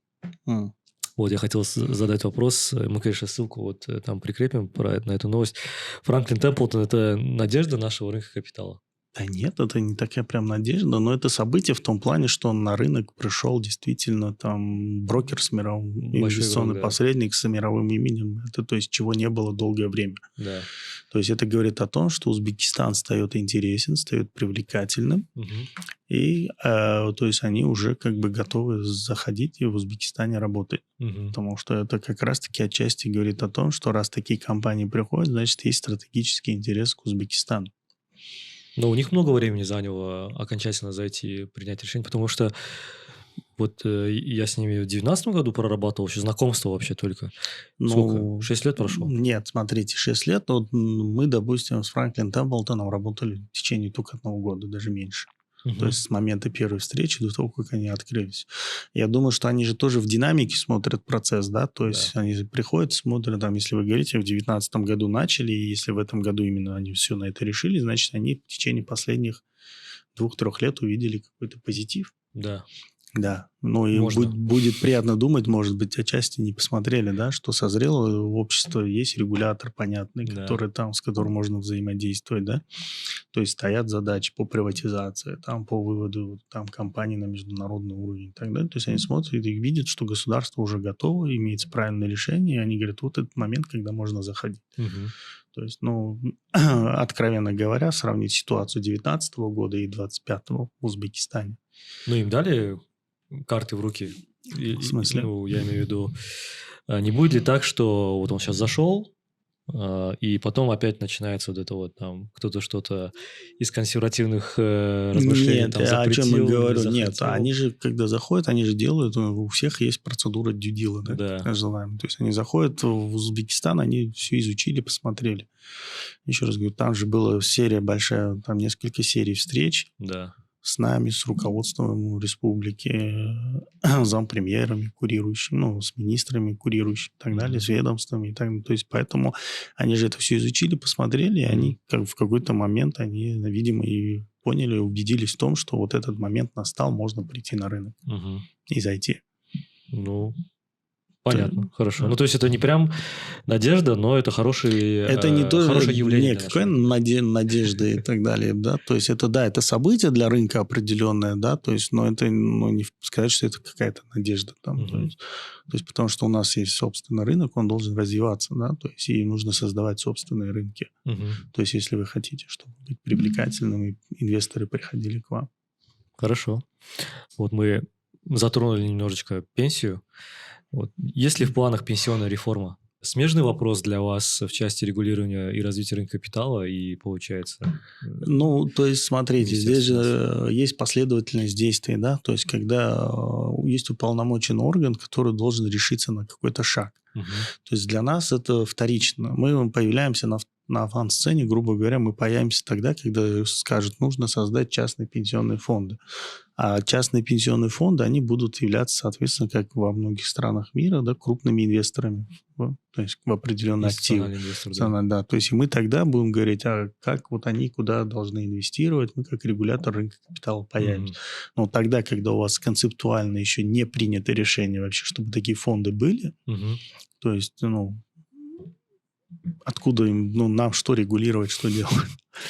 [SPEAKER 2] м.
[SPEAKER 1] Вот, я хотел задать вопрос, мы, конечно, ссылку вот там прикрепим на эту новость. Франклин Темплтон – это надежда нашего рынка капитала?
[SPEAKER 2] Да нет, это не такая прям надежда, но это событие в том плане, что на рынок пришел действительно там брокер с мировым,
[SPEAKER 1] Большой
[SPEAKER 2] инвестиционный
[SPEAKER 1] игрок, да.
[SPEAKER 2] посредник с мировым именем. Это то есть чего не было долгое время.
[SPEAKER 1] Да.
[SPEAKER 2] То есть это говорит о том, что Узбекистан стает интересен, стает привлекательным.
[SPEAKER 1] Мгм.
[SPEAKER 2] И то есть они уже как бы готовы заходить и в Узбекистане работать.
[SPEAKER 1] Мгм.
[SPEAKER 2] Потому что это как раз-таки отчасти говорит о том, что раз такие компании приходят, значит, есть стратегический интерес к Узбекистану.
[SPEAKER 1] Но у них много времени заняло окончательно зайти и принять решение, потому что вот я с ними в 2019 году прорабатывал, еще знакомство вообще только. Сколько?
[SPEAKER 2] Ну,
[SPEAKER 1] 6 лет прошло?
[SPEAKER 2] Нет, смотрите, 6 лет. Вот мы, допустим, с Франклин Темплтоном работали в течение только одного года, даже меньше. То есть с момента первой встречи до того, как они открылись. Я думаю, что они же тоже в динамике смотрят процесс, да, то есть они же приходят, смотрят, там, если вы говорите, в 2019 году начали, и если в этом году именно они все на это решили, значит, они в течение последних 2-3 лет увидели какой-то позитив.
[SPEAKER 1] Да.
[SPEAKER 2] Да, ну и
[SPEAKER 1] Можно.
[SPEAKER 2] будет приятно думать, может быть, отчасти не посмотрели, да, что созрело общество, есть регулятор понятный,
[SPEAKER 1] Да.
[SPEAKER 2] который там, с которым можно взаимодействовать, да, то есть стоят задачи по приватизации, там по выводу там компаний на международный уровень и так далее, то есть они смотрят и видят, что государство уже готово, имеется правильное решение, и они говорят, вот этот момент, когда можно заходить.
[SPEAKER 1] Мгм.
[SPEAKER 2] То есть, ну, откровенно говоря, сравнить ситуацию 2019 года и 2025 в Узбекистане.
[SPEAKER 1] Ну, им дали карты в руки?
[SPEAKER 2] В смысле?
[SPEAKER 1] Ну, я имею в виду, не будет ли так, что вот он сейчас зашел, и потом опять начинается вот это вот там кто-то что-то из консервативных размышлений
[SPEAKER 2] Нет,
[SPEAKER 1] там
[SPEAKER 2] я о чем и
[SPEAKER 1] запретил, не
[SPEAKER 2] говорю. Нет,
[SPEAKER 1] захотел.
[SPEAKER 2] они же, когда заходят, они же делают, у всех есть процедура due diligence, да,
[SPEAKER 1] Да.
[SPEAKER 2] так называемая. То есть они заходят в Узбекистан, они все изучили, посмотрели. Еще раз говорю, там же была серия большая, там несколько серий встреч
[SPEAKER 1] Да.
[SPEAKER 2] с нами, с руководством республики, зампремьерами курирующими, ну, с министрами курирующими и так далее, с ведомствами и так далее. То есть поэтому они же это все изучили, посмотрели, и они как в какой-то момент, они, видимо, и поняли, убедились в том, что вот этот момент настал, можно прийти на рынок
[SPEAKER 1] Мгм.
[SPEAKER 2] и зайти.
[SPEAKER 1] Ну, понятно, хорошо.
[SPEAKER 2] да.
[SPEAKER 1] Ну, то есть это не прям надежда, но это
[SPEAKER 2] Это не то,
[SPEAKER 1] хорошее явление.
[SPEAKER 2] не
[SPEAKER 1] для
[SPEAKER 2] какая
[SPEAKER 1] нашего рынка.
[SPEAKER 2] надежда и так далее, да, то есть это, да, это событие для рынка определенное, да, то есть, но это, ну, не сказать, что это какая-то надежда там, то есть потому что у нас есть собственный рынок, он должен развиваться, да, то есть и нужно создавать собственные рынки,
[SPEAKER 1] Мгм.
[SPEAKER 2] то есть если вы хотите, чтобы быть привлекательным, и инвесторы приходили к вам.
[SPEAKER 1] Хорошо. Вот мы затронули немножечко пенсию. Вот. Есть ли в планах пенсионная реформа? Смежный вопрос для вас в части регулирования и развития рынка капитала, и получается...
[SPEAKER 2] Ну, то есть, смотрите, здесь же
[SPEAKER 1] Министерство
[SPEAKER 2] есть последовательность действий, да, то есть, когда есть уполномоченный орган, который должен решиться на какой-то шаг.
[SPEAKER 1] Мгм.
[SPEAKER 2] То есть, для нас это вторично. Мы появляемся на авансцене, грубо говоря, мы появимся тогда, когда скажут, нужно создать частные пенсионные фонды. А частные пенсионные фонды, они будут являться, соответственно, как во многих странах мира, да, крупными инвесторами, то есть в определенные активы.
[SPEAKER 1] Институциональный инвестор, да.
[SPEAKER 2] Да. То есть и мы тогда будем говорить, а как вот они куда должны инвестировать, мы как регулятор рынка капитала появимся.
[SPEAKER 1] Мгм.
[SPEAKER 2] Но тогда, когда у вас концептуально еще не принято решение вообще, чтобы такие фонды были,
[SPEAKER 1] Мгм.
[SPEAKER 2] то есть, ну, откуда им, ну, нам что регулировать, что делать?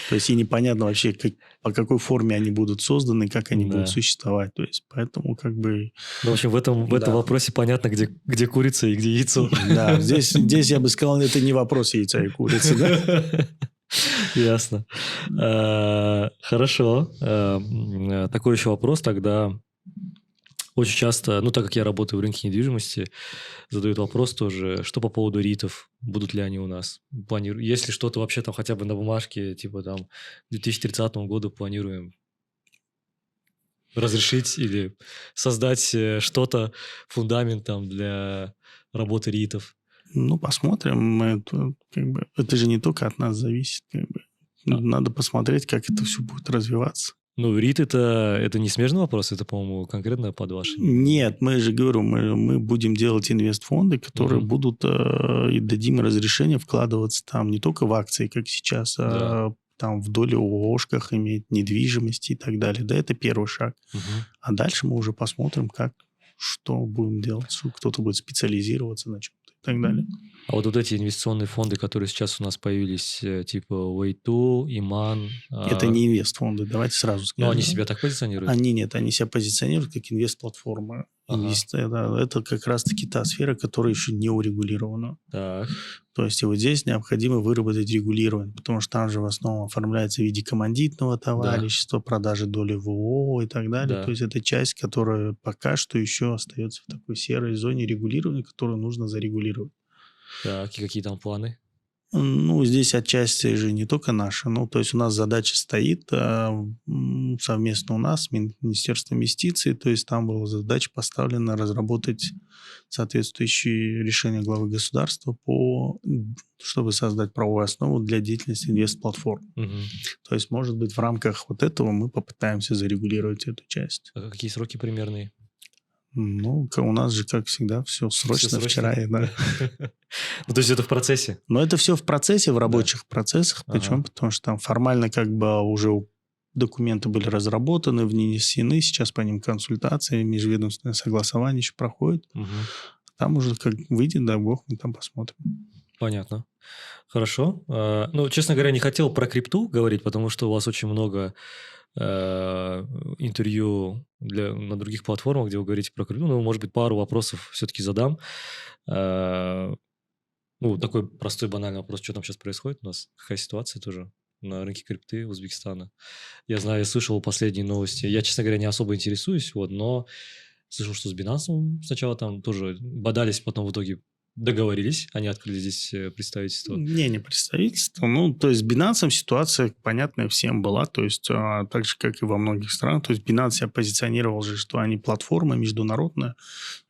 [SPEAKER 2] То есть и непонятно вообще, по какой форме они будут созданы, как они
[SPEAKER 1] Да.
[SPEAKER 2] будут существовать. То есть поэтому как бы...
[SPEAKER 1] Ну, в общем, в этом
[SPEAKER 2] Да.
[SPEAKER 1] вопросе понятно, где курица и где яйцо.
[SPEAKER 2] Да, здесь я бы сказал, это не вопрос яйца и курицы, да?
[SPEAKER 1] Ясно. Хорошо. Такой еще вопрос тогда. Очень часто, ну, так как я работаю в рынке недвижимости, задают вопрос тоже, что по поводу РИТов, будут ли они у нас? Есть ли что-то вообще там хотя бы на бумажке, типа там к 2030 году планируем разрешить или создать что-то, фундамент там для работы РИТов?
[SPEAKER 2] Ну, посмотрим. Это же не только от нас зависит. Надо посмотреть, как это все будет развиваться.
[SPEAKER 1] Ну, РИТ это не смежный вопрос, это, по-моему, конкретно под вашим...
[SPEAKER 2] Нет, мы же говорю, мы будем делать инвестфонды, которые будут и дадим разрешение вкладываться там не только в акции, как сейчас, а там в доле ООшках иметь недвижимости и так далее. Да, это первый шаг. А дальше мы уже посмотрим, что будем делать, что кто-то будет специализироваться на чем-то и так далее.
[SPEAKER 1] А вот эти инвестиционные фонды, которые сейчас у нас появились, типа Way2, Иман...
[SPEAKER 2] Это не инвестфонды, давайте сразу скажем.
[SPEAKER 1] Но они себя так позиционируют?
[SPEAKER 2] Они себя позиционируют как инвестплатформа. Это как раз-таки та сфера, которая еще не урегулирована.
[SPEAKER 1] Так.
[SPEAKER 2] То есть и вот здесь необходимо выработать регулирование, потому что там же в основном оформляется в виде командитного товарищества, продажи доли в ООО и так далее.
[SPEAKER 1] Да.
[SPEAKER 2] То есть это часть, которая пока что еще остается в такой серой зоне регулирования, которую нужно зарегулировать.
[SPEAKER 1] Так, и какие там планы?
[SPEAKER 2] Ну, здесь отчасти же не только наша. Ну, то есть у нас задача стоит совместно у нас, Министерство инвестиций, то есть там была задача поставлена разработать соответствующие решения главы государства чтобы создать правовую основу для деятельности инвестплатформ.
[SPEAKER 1] Мгм.
[SPEAKER 2] То есть, может быть, в рамках вот этого мы попытаемся зарегулировать эту часть.
[SPEAKER 1] А какие сроки примерные?
[SPEAKER 2] Ну, у нас же, как всегда, все
[SPEAKER 1] Всё
[SPEAKER 2] срочно,
[SPEAKER 1] срочно?
[SPEAKER 2] вчера и да.
[SPEAKER 1] Ну, то есть это в процессе?
[SPEAKER 2] Но это все в процессе, в рабочих процессах.
[SPEAKER 1] Ага.
[SPEAKER 2] Почему? Потому что там формально как бы уже документы были разработаны, внесены, сейчас по ним консультации, межведомственное согласование еще проходит.
[SPEAKER 1] Мгм.
[SPEAKER 2] Там уже как выйдет, дай бог, мы там посмотрим.
[SPEAKER 1] Понятно. Хорошо. Ну, честно говоря, не хотел про крипту говорить, потому что у вас очень много интервью на других платформах, где вы говорите про крипту. Ну, может быть, пару вопросов все-таки задам. Ну, такой простой, банальный вопрос. Что там сейчас происходит у нас? Какая ситуация тоже на рынке крипты Узбекистана? Я знаю, я слышал последние новости. Я, честно говоря, не особо интересуюсь, но слышал, что с Binance сначала там тоже бодались, потом в итоге договорились, они открыли здесь представительство.
[SPEAKER 2] Не представительство. Ну, то есть с Binance ситуация понятная всем была, то есть так же, как и во многих странах. То есть Binance себя позиционировал же, что они платформа международная,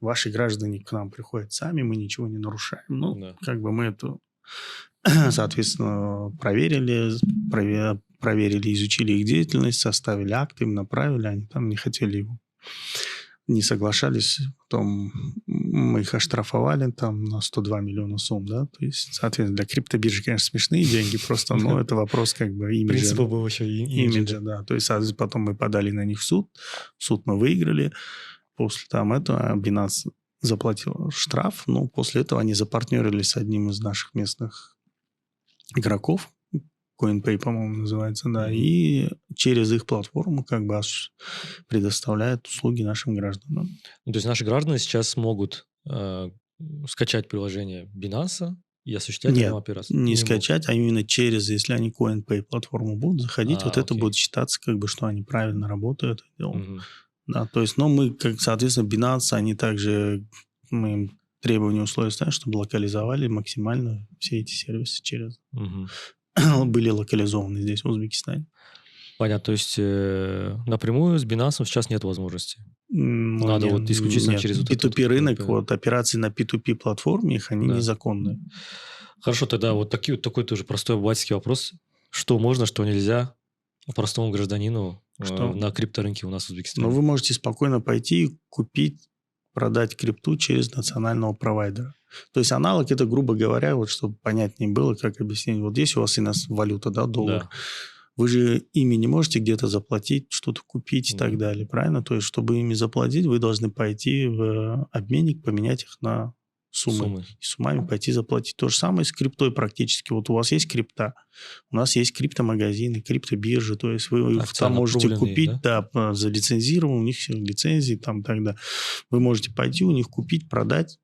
[SPEAKER 2] ваши граждане к нам приходят сами, мы ничего не нарушаем. Ну,
[SPEAKER 1] Да.
[SPEAKER 2] как бы мы это, соответственно, проверили, изучили их деятельность, составили акт, им направили, они там не хотели его, не соглашались, потом мы их оштрафовали там на 102 миллиона сумм, да, то есть, соответственно, для криптобиржи, конечно, смешные деньги просто, но это вопрос как бы имиджа.
[SPEAKER 1] Принципа был еще
[SPEAKER 2] Имиджа, да, то есть потом мы подали на них в суд мы выиграли, после там этого Binance заплатил штраф, но после этого они запартнерились с одним из наших местных игроков, CoinPay, по-моему, называется, да, и через их платформу как бы предоставляют услуги нашим гражданам.
[SPEAKER 1] Ну, то есть наши граждане сейчас могут скачать приложение Binance и осуществлять на нем операции?
[SPEAKER 2] Не
[SPEAKER 1] могут.
[SPEAKER 2] скачать, а именно если они CoinPay платформу будут заходить, вот это
[SPEAKER 1] окей.
[SPEAKER 2] будет считаться как бы, что они правильно работают.
[SPEAKER 1] Мгм.
[SPEAKER 2] Да, то есть, но мы, как, соответственно, Binance, они также, мы им требования, условия ставим, чтобы локализовали максимально все эти сервисы
[SPEAKER 1] Мгм.
[SPEAKER 2] были локализованы здесь, в Узбекистане.
[SPEAKER 1] Понятно, то есть напрямую с Binance сейчас нет возможности.
[SPEAKER 2] Ну,
[SPEAKER 1] Надо вот исключительно
[SPEAKER 2] нет.
[SPEAKER 1] через вот этот
[SPEAKER 2] P2P рынок,
[SPEAKER 1] вот,
[SPEAKER 2] вот операции на P2P платформе, их они
[SPEAKER 1] Да.
[SPEAKER 2] незаконные.
[SPEAKER 1] Хорошо, тогда вот такой тоже простой обывательский вопрос. Что можно, что нельзя простому гражданину
[SPEAKER 2] Что?
[SPEAKER 1] на крипторынке у нас в Узбекистане?
[SPEAKER 2] Но вы можете спокойно пойти и купить, продать крипту через национального провайдера. То есть аналог это, грубо говоря, вот чтобы понятнее было, как объяснить. Вот здесь у вас валюта, да, доллар.
[SPEAKER 1] Да.
[SPEAKER 2] Вы же ими не можете где-то заплатить, что-то купить и
[SPEAKER 1] Да.
[SPEAKER 2] так далее, правильно? То есть, чтобы ими заплатить, вы должны пойти в обменник, поменять их на суммы. И суммами пойти заплатить. То же самое с криптой практически. Вот у вас есть крипта, у нас есть криптомагазины, криптобиржи, то есть вы там можете купить, да, залицензирован, у них все лицензии там тогда. Вы можете пойти у них купить, продать,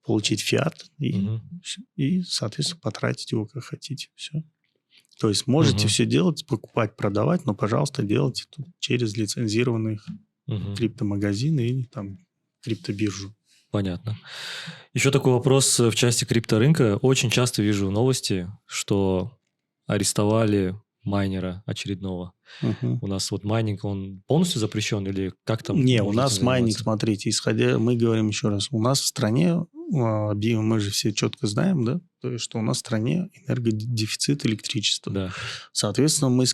[SPEAKER 2] получить фиат и соответственно, потратить его как хотите. Все. То есть можете все делать, покупать, продавать, но, пожалуйста, делайте тут через лицензированные криптомагазины или там криптобиржу.
[SPEAKER 1] Понятно. Еще такой вопрос в части крипторынка. Очень часто вижу новости, что арестовали майнера очередного. У нас вот майнинг, он полностью запрещен или как там?
[SPEAKER 2] Не, у нас майнинг, смотрите, мы говорим еще раз, у нас в стране, мы же все четко знаем, да, то есть, что у нас в стране энергодефицит электричества.
[SPEAKER 1] Да.
[SPEAKER 2] Соответственно, мы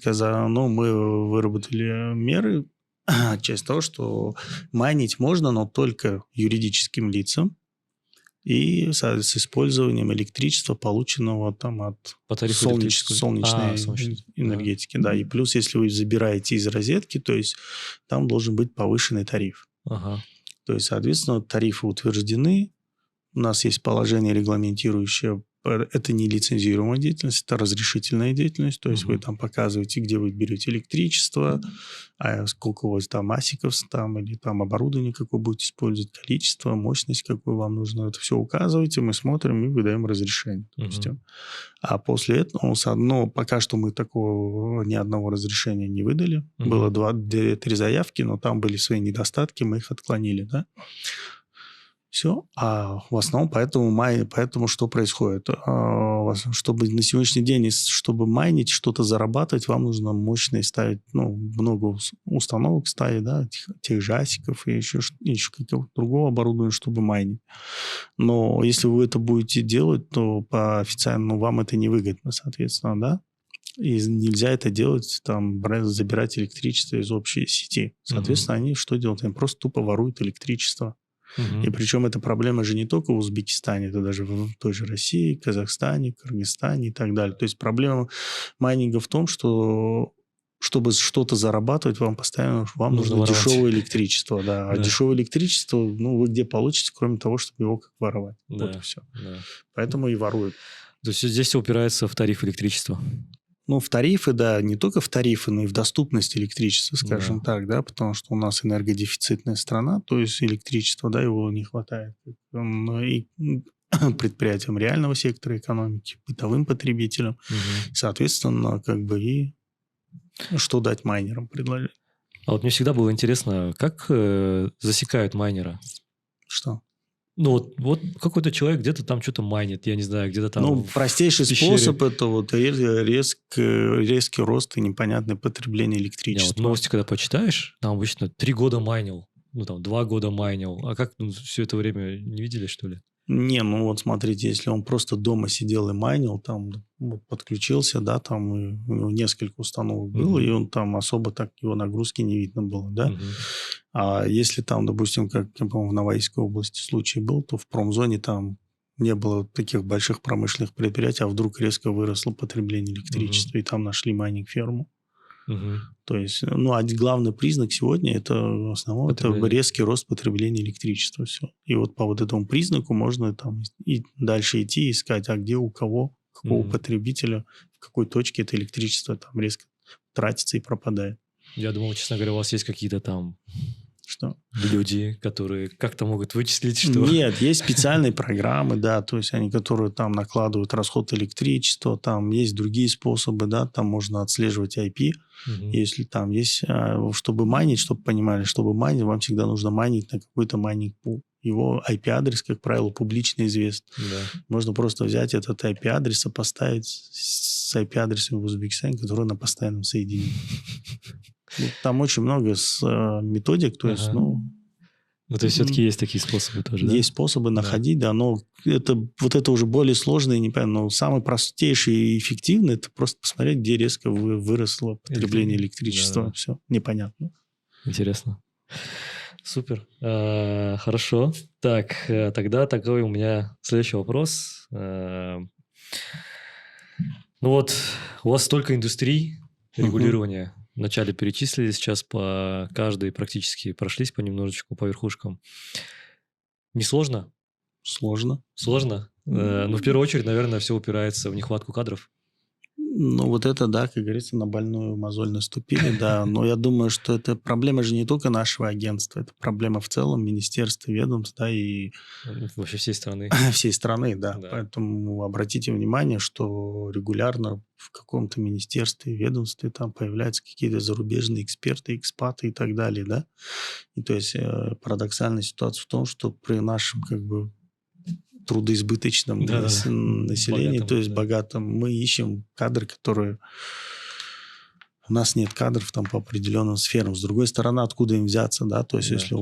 [SPEAKER 2] выработали меры, часть того, что майнить можно, но только юридическим лицам и с использованием электричества, полученного там от солнечной энергетики. Да. И плюс, если вы забираете из розетки, то есть там должен быть повышенный тариф.
[SPEAKER 1] Ага.
[SPEAKER 2] То есть, соответственно, тарифы утверждены. У нас есть положение, регламентирующее. Это не лицензируемая деятельность, это разрешительная деятельность. То есть вы там показываете, где вы берете электричество, сколько у вас там асиков там, или там оборудование, какое будете использовать, количество, мощность, какую вам нужно. Это все указываете, мы смотрим и выдаем разрешение. Допустим. А после этого, пока что мы такого ни одного разрешения не выдали. Было 2-3 заявки, но там были свои недостатки, мы их отклонили. Да? Все. А в основном поэтому что происходит? Чтобы на сегодняшний день, чтобы майнить, что-то зарабатывать, вам нужно мощные ставить, много установок ставить, да, тех же асиков и еще какого-то другого оборудования, чтобы майнить. Но если вы это будете делать, то по официальному вам это невыгодно, соответственно, да? И нельзя это делать, забирать электричество из общей сети. Соответственно, они что делают? Они просто тупо воруют электричество. И причем эта проблема же не только в Узбекистане, это даже в той же России, Казахстане, Кыргызстане и так далее. То есть проблема майнинга в том, что чтобы что-то зарабатывать, вам нужно
[SPEAKER 1] воровать.
[SPEAKER 2] дешевое электричество. Да. А
[SPEAKER 1] Да.
[SPEAKER 2] дешевое электричество, вы где получите, кроме того, чтобы его как воровать.
[SPEAKER 1] Да,
[SPEAKER 2] Вот и все.
[SPEAKER 1] да.
[SPEAKER 2] Поэтому и воруют.
[SPEAKER 1] То есть здесь все упирается в тариф электричества.
[SPEAKER 2] В тарифы, да, не только в тарифы, но и в доступность электричества, скажем так, да, потому что у нас энергодефицитная страна, то есть электричества, да, его не хватает. Но и предприятиям реального сектора экономики, бытовым потребителям, соответственно, и что дать майнерам предложить.
[SPEAKER 1] А вот мне всегда было интересно, как засекают майнера?
[SPEAKER 2] Что?
[SPEAKER 1] Вот какой-то человек где-то там что-то майнит, я не знаю, где-то там
[SPEAKER 2] простейший
[SPEAKER 1] пещере.
[SPEAKER 2] способ – это резкий рост и непонятное потребление электричества.
[SPEAKER 1] Новости, когда почитаешь, там обычно 3 года майнил, 2 года майнил. А как все это время не видели, что ли?
[SPEAKER 2] Не, смотрите, если он просто дома сидел и майнил, подключился, да, и у него несколько установок было, и он там особо так его нагрузки не видно было, да. А если допустим, как, я помню, в Новоийской области случай был, то в промзоне там не было таких больших промышленных предприятий, а вдруг резко выросло потребление электричества, и там нашли майнинг-ферму. То есть, главный признак сегодня это в основном это резкий рост потребления электричества. Все. И вот по вот этому признаку можно и дальше идти и искать, а где у кого, какого потребителя, в какой точке это электричество там резко тратится и пропадает.
[SPEAKER 1] Я думал, честно говоря, у вас есть какие-то там
[SPEAKER 2] Что?
[SPEAKER 1] люди, которые как-то могут вычислить, что...
[SPEAKER 2] Нет, есть специальные программы, да, то есть они, которые там накладывают расход электричества, там есть другие способы, да, там можно отслеживать IP, если там есть, чтобы майнить, чтобы понимали, чтобы майнить, вам всегда нужно майнить на какой-то майнинг-пул. Его IP-адрес, как правило, публично известен.
[SPEAKER 1] Да.
[SPEAKER 2] Можно просто взять этот IP-адрес, сопоставить с IP-адресом в Узбекистане, который на постоянном соединении. Там очень много методик, то есть,
[SPEAKER 1] то есть все-таки есть такие способы тоже, да?
[SPEAKER 2] Есть способы находить, да, но это уже более сложно и непонятно. Но самый простейший и эффективный – это просто посмотреть, где резко выросло потребление электричества.
[SPEAKER 1] Да.
[SPEAKER 2] Все, непонятно.
[SPEAKER 1] Интересно. Супер. Хорошо. Так, тогда такой у меня следующий вопрос. У вас столько индустрий регулирования. Вначале перечислили, сейчас по каждой практически прошлись понемножечку по верхушкам. Не сложно?
[SPEAKER 2] Сложно.
[SPEAKER 1] Сложно? В первую очередь, наверное, все упирается в нехватку кадров.
[SPEAKER 2] Это, да, как говорится, на больную мозоль наступили, да. Но я думаю, что это проблема же не только нашего агентства, это проблема в целом министерства, ведомств, да, и...
[SPEAKER 1] Вообще всей страны.
[SPEAKER 2] Всей страны, да. Поэтому обратите внимание, что регулярно в каком-то министерстве, ведомстве там появляются какие-то зарубежные эксперты, экспаты и так далее, да. И то есть парадоксальная ситуация в том, что при нашем трудоизбыточном населении,
[SPEAKER 1] богатом,
[SPEAKER 2] то есть богатом, мы ищем кадры, которые... У нас нет кадров там по определенным сферам. С другой стороны, откуда им взяться, да? То есть, если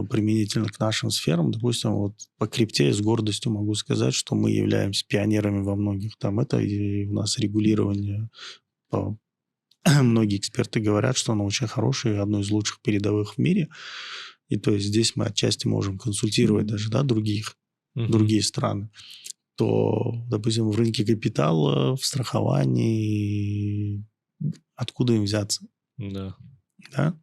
[SPEAKER 2] применительно к нашим сферам, допустим, по крипте я с гордостью могу сказать, что мы являемся пионерами во многих. Это и у нас регулирование. Многие эксперты говорят, что оно очень хорошее, одно из лучших передовых в мире. И то есть здесь мы отчасти можем консультировать даже, да, другие страны, то, допустим, в рынке капитала, в страховании, откуда им взяться?
[SPEAKER 1] Да.
[SPEAKER 2] Да?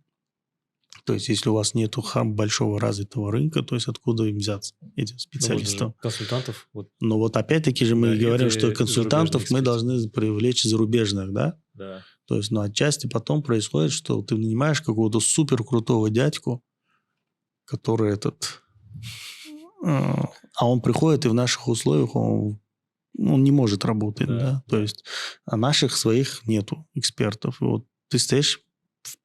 [SPEAKER 2] То есть, если у вас нет большого развитого рынка, то есть, откуда им взяться, этим специалистам?
[SPEAKER 1] Консультантов.
[SPEAKER 2] Но опять-таки же мы говорим, что консультантов мы должны привлечь зарубежных, да?
[SPEAKER 1] Да.
[SPEAKER 2] То есть, отчасти потом происходит, что ты нанимаешь какого-то супер крутого дядьку, который а он приходит, и в наших условиях он не может работать, да? То есть, а наших своих нету экспертов. И ты стоишь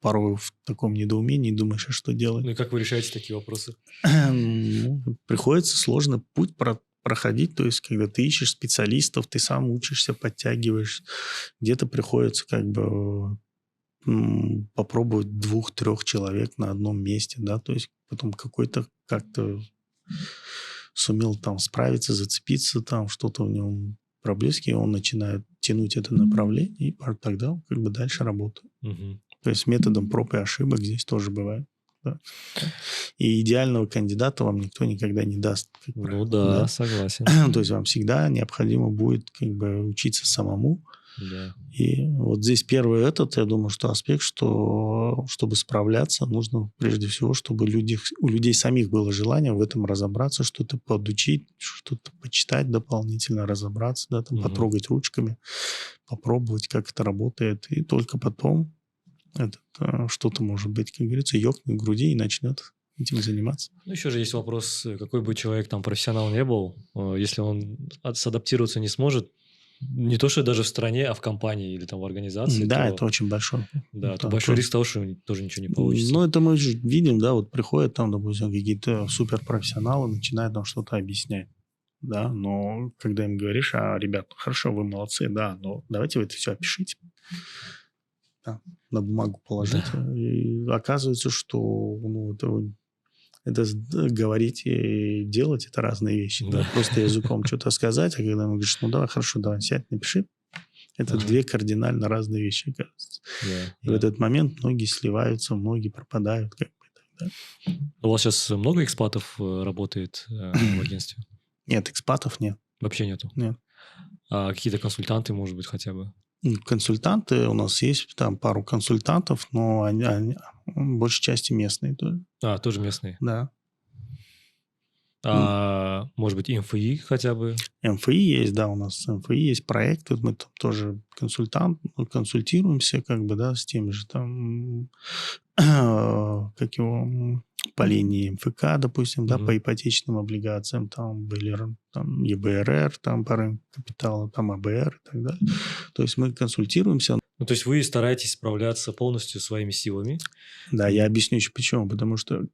[SPEAKER 2] порой в таком недоумении думаешь, а что делать?
[SPEAKER 1] Ну и как вы решаете такие вопросы?
[SPEAKER 2] Ну, приходится сложный путь проходить, то есть когда ты ищешь специалистов, ты сам учишься, подтягиваешь, где-то приходится как бы попробовать 2-3 человек на одном месте, да, то есть потом какой-то как-то сумел там справиться, зацепиться, там что-то в нем проблески, и он начинает тянуть это направление, и тогда как бы дальше работает.
[SPEAKER 1] Мгм.
[SPEAKER 2] То есть методом проб и ошибок здесь тоже бывает. Да. И идеального кандидата вам никто никогда не даст, как
[SPEAKER 1] Ну
[SPEAKER 2] правило,
[SPEAKER 1] да, согласен.
[SPEAKER 2] То есть вам всегда необходимо будет как бы учиться самому.
[SPEAKER 1] Да.
[SPEAKER 2] И вот здесь первый я думаю, что аспект, что чтобы справляться, нужно прежде всего, чтобы у людей самих было желание в этом разобраться, что-то подучить, что-то почитать дополнительно, разобраться, да, там,
[SPEAKER 1] Мгм.
[SPEAKER 2] потрогать ручками, попробовать, как это работает. И только потом что-то, может быть, как говорится, ёкнет в груди и начнет этим заниматься.
[SPEAKER 1] Ну, еще же есть вопрос, какой бы человек там профессионал не был, если он садаптироваться не сможет, не то, что даже в стране, а в компании или там в организации,
[SPEAKER 2] Да,
[SPEAKER 1] то,
[SPEAKER 2] это очень большой.
[SPEAKER 1] да, то
[SPEAKER 2] Да,
[SPEAKER 1] большой
[SPEAKER 2] то-
[SPEAKER 1] риск того, что тоже ничего не получится.
[SPEAKER 2] Ну, это мы же видим, да, вот приходят там, допустим, какие-то суперпрофессионалы, начинают нам что-то объяснять. Да, но когда им говоришь, ребят, хорошо, вы молодцы, да, но давайте вы это все опишите. Да, на бумагу положите.
[SPEAKER 1] Да.
[SPEAKER 2] И оказывается, что говорить и делать – это разные вещи. Да.
[SPEAKER 1] Да.
[SPEAKER 2] Просто языком что-то сказать, а когда ему говоришь, ну давай, хорошо, давай, сядь, напиши. Это
[SPEAKER 1] Ага.
[SPEAKER 2] 2 кардинально разные вещи, оказывается.
[SPEAKER 1] Да,
[SPEAKER 2] И в этот момент многие сливаются, многие пропадают. Как бы, да.
[SPEAKER 1] У вас сейчас много экспатов работает в агентстве?
[SPEAKER 2] Нет, экспатов нет.
[SPEAKER 1] Вообще нету?
[SPEAKER 2] Нет.
[SPEAKER 1] А какие-то консультанты, может быть, хотя бы?
[SPEAKER 2] Консультанты, у нас есть там пару консультантов, но они большей части местные.
[SPEAKER 1] Тоже местные.
[SPEAKER 2] Да.
[SPEAKER 1] Может быть, МФИ хотя бы?
[SPEAKER 2] МФИ есть, да, у нас МФИ есть проекты, мы там тоже консультируемся, как бы, да, с теми же там, как его, по линии МФК, допустим, да,
[SPEAKER 1] Мгм.
[SPEAKER 2] по ипотечным облигациям, там были там ЕБРР, там по рынку капитала, там АБР и так далее. То есть мы консультируемся.
[SPEAKER 1] Ну, то есть вы стараетесь справляться полностью своими силами?
[SPEAKER 2] Да, я объясню еще почему. Потому что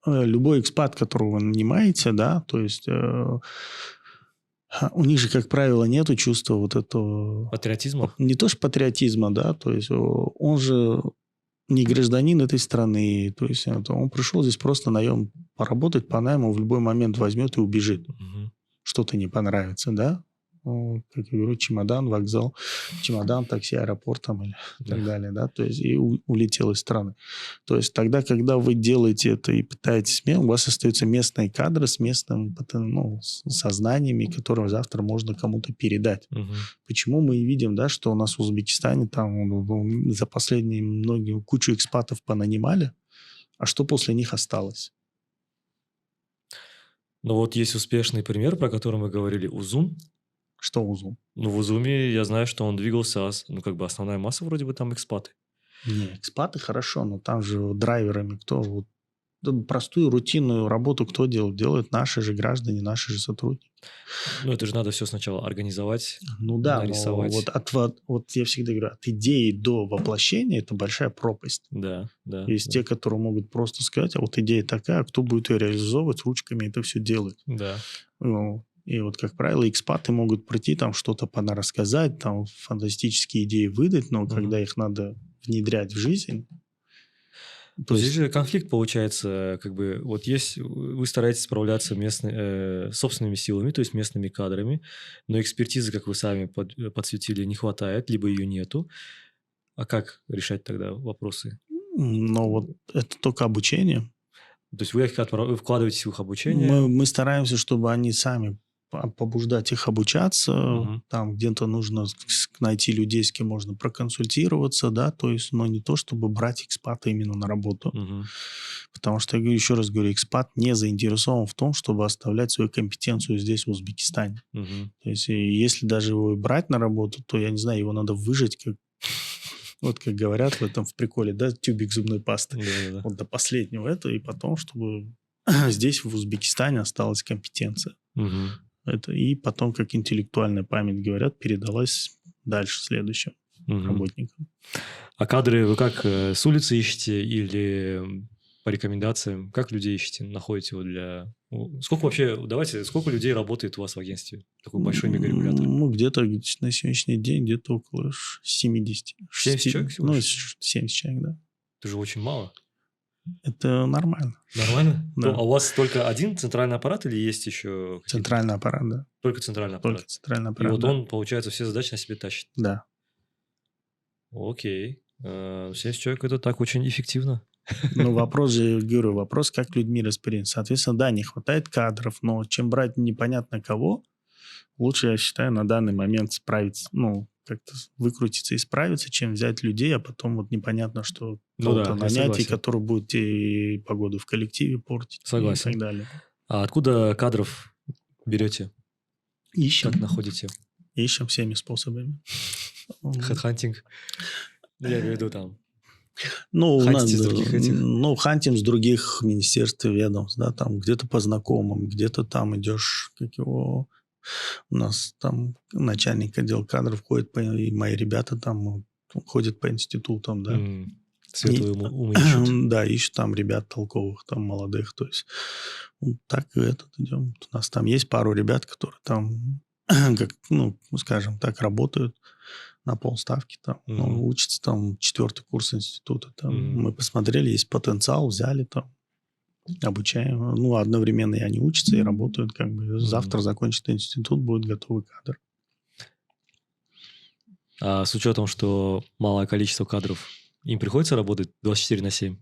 [SPEAKER 2] любой экспат, которого вы нанимаете, да, то есть у них же, как правило, нету чувства вот этого...
[SPEAKER 1] Патриотизма?
[SPEAKER 2] Не то, что патриотизма, да, то есть он же не гражданин этой страны, то есть он пришел здесь просто наем поработать по найму, в любой момент возьмет и убежит.
[SPEAKER 1] Мгм.
[SPEAKER 2] Что-то не понравится, да? Как я говорю, чемодан, вокзал, чемодан, такси, аэропорт там и так
[SPEAKER 1] Да.
[SPEAKER 2] далее, да, то есть и улетел из страны. То есть тогда, когда вы делаете это и пытаетесь, у вас остаются местные кадры с местным, со знаниями, которые завтра можно кому-то передать.
[SPEAKER 1] Мгм.
[SPEAKER 2] Почему мы и видим, да, что у нас в Узбекистане там за последние многие кучу экспатов понанимали, а что после них осталось?
[SPEAKER 1] Ну, вот есть успешный пример, про который мы говорили, Узум.
[SPEAKER 2] Что узум?
[SPEAKER 1] Ну, в Узуме я знаю, что он двигался, как бы основная масса вроде бы там экспаты.
[SPEAKER 2] Не, экспаты хорошо, но там же драйверами кто? Вот, простую рутинную работу кто делает? Делают наши же граждане, наши же сотрудники.
[SPEAKER 1] Ну, это же надо все сначала организовать,
[SPEAKER 2] Ну да, но
[SPEAKER 1] нарисовать.
[SPEAKER 2] вот я всегда говорю, от идеи до воплощения это большая пропасть.
[SPEAKER 1] Да, да.
[SPEAKER 2] Есть
[SPEAKER 1] да.
[SPEAKER 2] те, которые могут просто сказать, а вот идея такая, а кто будет ее реализовывать, ручками это все делать.
[SPEAKER 1] Да.
[SPEAKER 2] Ну, и вот, как правило, экспаты могут прийти, там что-то рассказать, там фантастические идеи выдать, но когда их надо внедрять в жизнь...
[SPEAKER 1] То здесь же конфликт получается, как бы, вот есть, вы стараетесь справляться собственными силами, то есть местными кадрами, но экспертизы, как вы сами подсветили, не хватает, либо ее нету. А как решать тогда вопросы?
[SPEAKER 2] Но вот это только обучение.
[SPEAKER 1] То есть вы вкладываетесь в их обучение?
[SPEAKER 2] Мы стараемся, чтобы они сами побуждать их обучаться.
[SPEAKER 1] Мгм.
[SPEAKER 2] Там где-то нужно найти людей, с кем можно проконсультироваться, да, то есть, но не то, чтобы брать экспата именно на работу.
[SPEAKER 1] Мгм.
[SPEAKER 2] Потому что, я еще раз говорю, экспат не заинтересован в том, чтобы оставлять свою компетенцию здесь, в Узбекистане.
[SPEAKER 1] Мгм.
[SPEAKER 2] То есть, если даже его и брать на работу, то, я не знаю, его надо выжать, вот как говорят в приколе, да, тюбик зубной пасты.
[SPEAKER 1] Да-да-да.
[SPEAKER 2] Вот до последнего и потом, чтобы здесь, в Узбекистане, осталась компетенция.
[SPEAKER 1] Мгм.
[SPEAKER 2] И потом, как интеллектуальная память, говорят, передалась дальше, следующим.
[SPEAKER 1] Мгм.
[SPEAKER 2] работникам.
[SPEAKER 1] А кадры вы как, с улицы ищете или по рекомендациям? Как людей ищете, находите вот для... Сколько вообще, давайте, сколько людей работает у вас в агентстве? Такой большой мегарегулятор.
[SPEAKER 2] Ну, где-то на сегодняшний день где-то около 70.
[SPEAKER 1] 70 человек всего
[SPEAKER 2] Ну,
[SPEAKER 1] лишь?
[SPEAKER 2] 70 человек, да.
[SPEAKER 1] Это же очень мало.
[SPEAKER 2] Это нормально.
[SPEAKER 1] Нормально?
[SPEAKER 2] Да.
[SPEAKER 1] А у вас только один центральный аппарат или есть еще какие-то?
[SPEAKER 2] Центральный аппарат, да.
[SPEAKER 1] Только центральный аппарат?
[SPEAKER 2] Только центральный
[SPEAKER 1] И
[SPEAKER 2] аппарат,
[SPEAKER 1] вот
[SPEAKER 2] да.
[SPEAKER 1] он, получается, все задачи на себе тащит.
[SPEAKER 2] Да.
[SPEAKER 1] Окей. 70 человек – это так очень эффективно.
[SPEAKER 2] Ну, вопрос же, говорю, вопрос, как людьми распорядиться. Соответственно, да, не хватает кадров, но чем брать непонятно кого, лучше, я считаю, на данный момент справиться, ну, как-то выкрутиться и справиться, чем взять людей, а потом вот непонятно, что
[SPEAKER 1] Ну
[SPEAKER 2] кого-то
[SPEAKER 1] да, я
[SPEAKER 2] нанять, и
[SPEAKER 1] согласен.
[SPEAKER 2] который будет и погоду в коллективе портить,
[SPEAKER 1] Согласен.
[SPEAKER 2] и так далее.
[SPEAKER 1] А откуда кадров берете?
[SPEAKER 2] Ищем.
[SPEAKER 1] Как находите?
[SPEAKER 2] Ищем всеми способами.
[SPEAKER 1] Хедхантинг? Я имею в виду там.
[SPEAKER 2] Ну, у нас,
[SPEAKER 1] Хантите с других этих?
[SPEAKER 2] ну, хантим с других министерств и ведомств, да, там где-то по знакомым, где-то там идешь, как его... У нас там начальник отдела кадров ходит, и мои ребята там ходят по институтам, да.
[SPEAKER 1] Светлые умы ищут.
[SPEAKER 2] Да, ищут там ребят толковых, там молодых, то есть вот так и этот идем. У нас там есть пару ребят, которые там, как, ну, скажем так, работают на полставки там, ну, учатся там 4-й курс института. Там. Мы посмотрели, есть потенциал, взяли там, обучаем. Ну, одновременно и они учатся и работают, как бы завтра закончит институт, будет готовый кадр.
[SPEAKER 1] А с учетом, что малое количество кадров, им приходится работать 24/7?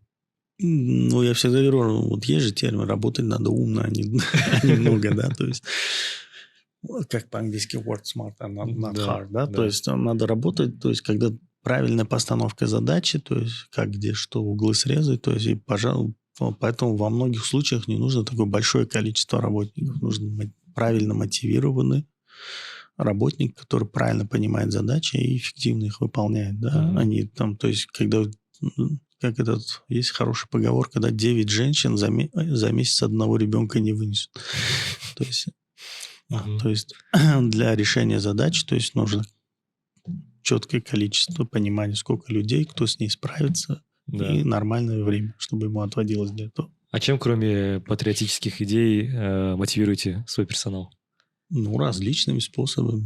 [SPEAKER 2] Ну, я всегда говорю, вот есть же термин, работать надо умно, а не много, да, то есть как по-английски word smart, а not hard, да, то есть надо работать, то есть когда правильная постановка задачи, то есть как, где, что, углы срезать, то есть и, пожалуй, поэтому во многих случаях не нужно такое большое количество работников, нужно правильно мотивированный работник, который правильно понимает задачи и эффективно их выполняет, да, они там, то есть когда, как этот, есть хорошая поговорка, да, 9 женщин за месяц одного ребенка не вынесут, то есть для решения задач, то есть нужно четкое количество понимания, сколько людей, кто с ней справится, и нормальное время, чтобы ему отводилось для этого.
[SPEAKER 1] А чем, кроме патриотических идей, мотивируете свой персонал?
[SPEAKER 2] Ну, различными способами.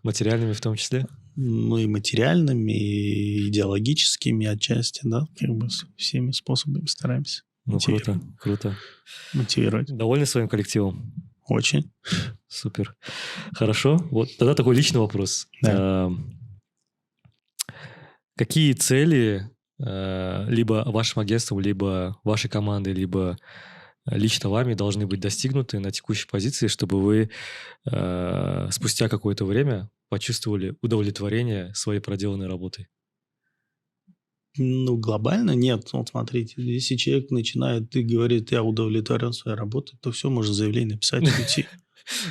[SPEAKER 1] Материальными в том числе?
[SPEAKER 2] Ну, и материальными, и идеологическими отчасти, да, как бы всеми способами стараемся.
[SPEAKER 1] Ну, круто.
[SPEAKER 2] Мотивировать.
[SPEAKER 1] Довольны своим коллективом?
[SPEAKER 2] Очень.
[SPEAKER 1] Супер. Хорошо. Вот тогда такой личный вопрос.
[SPEAKER 2] Да.
[SPEAKER 1] Какие цели либо вашим агентством, либо вашей командой, либо лично вами должны быть достигнуты на текущей позиции, чтобы вы спустя какое-то время почувствовали удовлетворение своей проделанной работой?
[SPEAKER 2] Ну, глобально нет. Вот смотрите, если человек начинает и говорит, я удовлетворен своей работой, то все, можно заявление написать и уйти.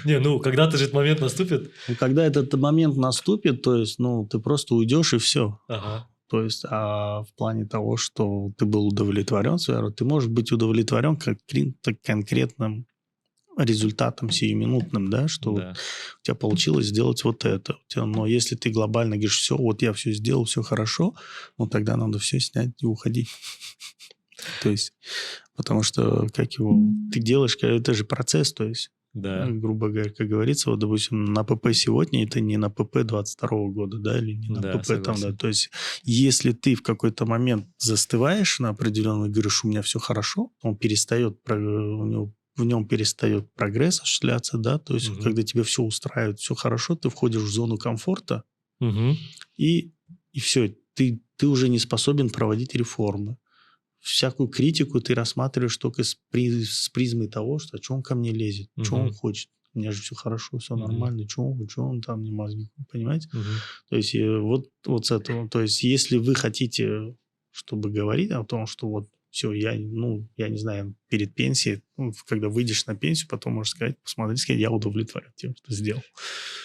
[SPEAKER 1] Не, ну, когда-то же этот момент наступит.
[SPEAKER 2] Ну, когда этот момент наступит, то есть, ну, ты просто уйдешь и все.
[SPEAKER 1] Ага.
[SPEAKER 2] То есть, а в плане того, что ты был удовлетворен своей работой, ты можешь быть удовлетворен каким-то конкретным результатом сиюминутным, да, что вот у тебя получилось сделать вот это. Но если ты глобально говоришь, все, вот я все сделал, все хорошо, ну, тогда надо все снять и уходить. То есть, потому что, как его, ты делаешь, это же процесс, то есть, грубо говоря, как говорится, вот, допустим, на ПП сегодня это не на ПП 22 года, да, или не на ПП там, да. То есть, если ты в какой-то момент застываешь на определенном, говоришь, у меня все хорошо, он перестает, в нем перестает прогресс осуществляться, да, то есть, когда тебе все устраивает, все хорошо, ты входишь в зону комфорта, и все, ты уже не способен проводить реформы. Всякую критику ты рассматриваешь только с призмой того, что что он ко мне лезет, что он хочет. У меня же все хорошо, все нормально, что он там не мозги, понимаете? То есть вот с этого. То есть если вы хотите, чтобы говорить о том, что вот все, я не знаю, перед пенсией, когда выйдешь на пенсию, потом можешь сказать, посмотри, сказать, я удовлетворен тем, что сделал.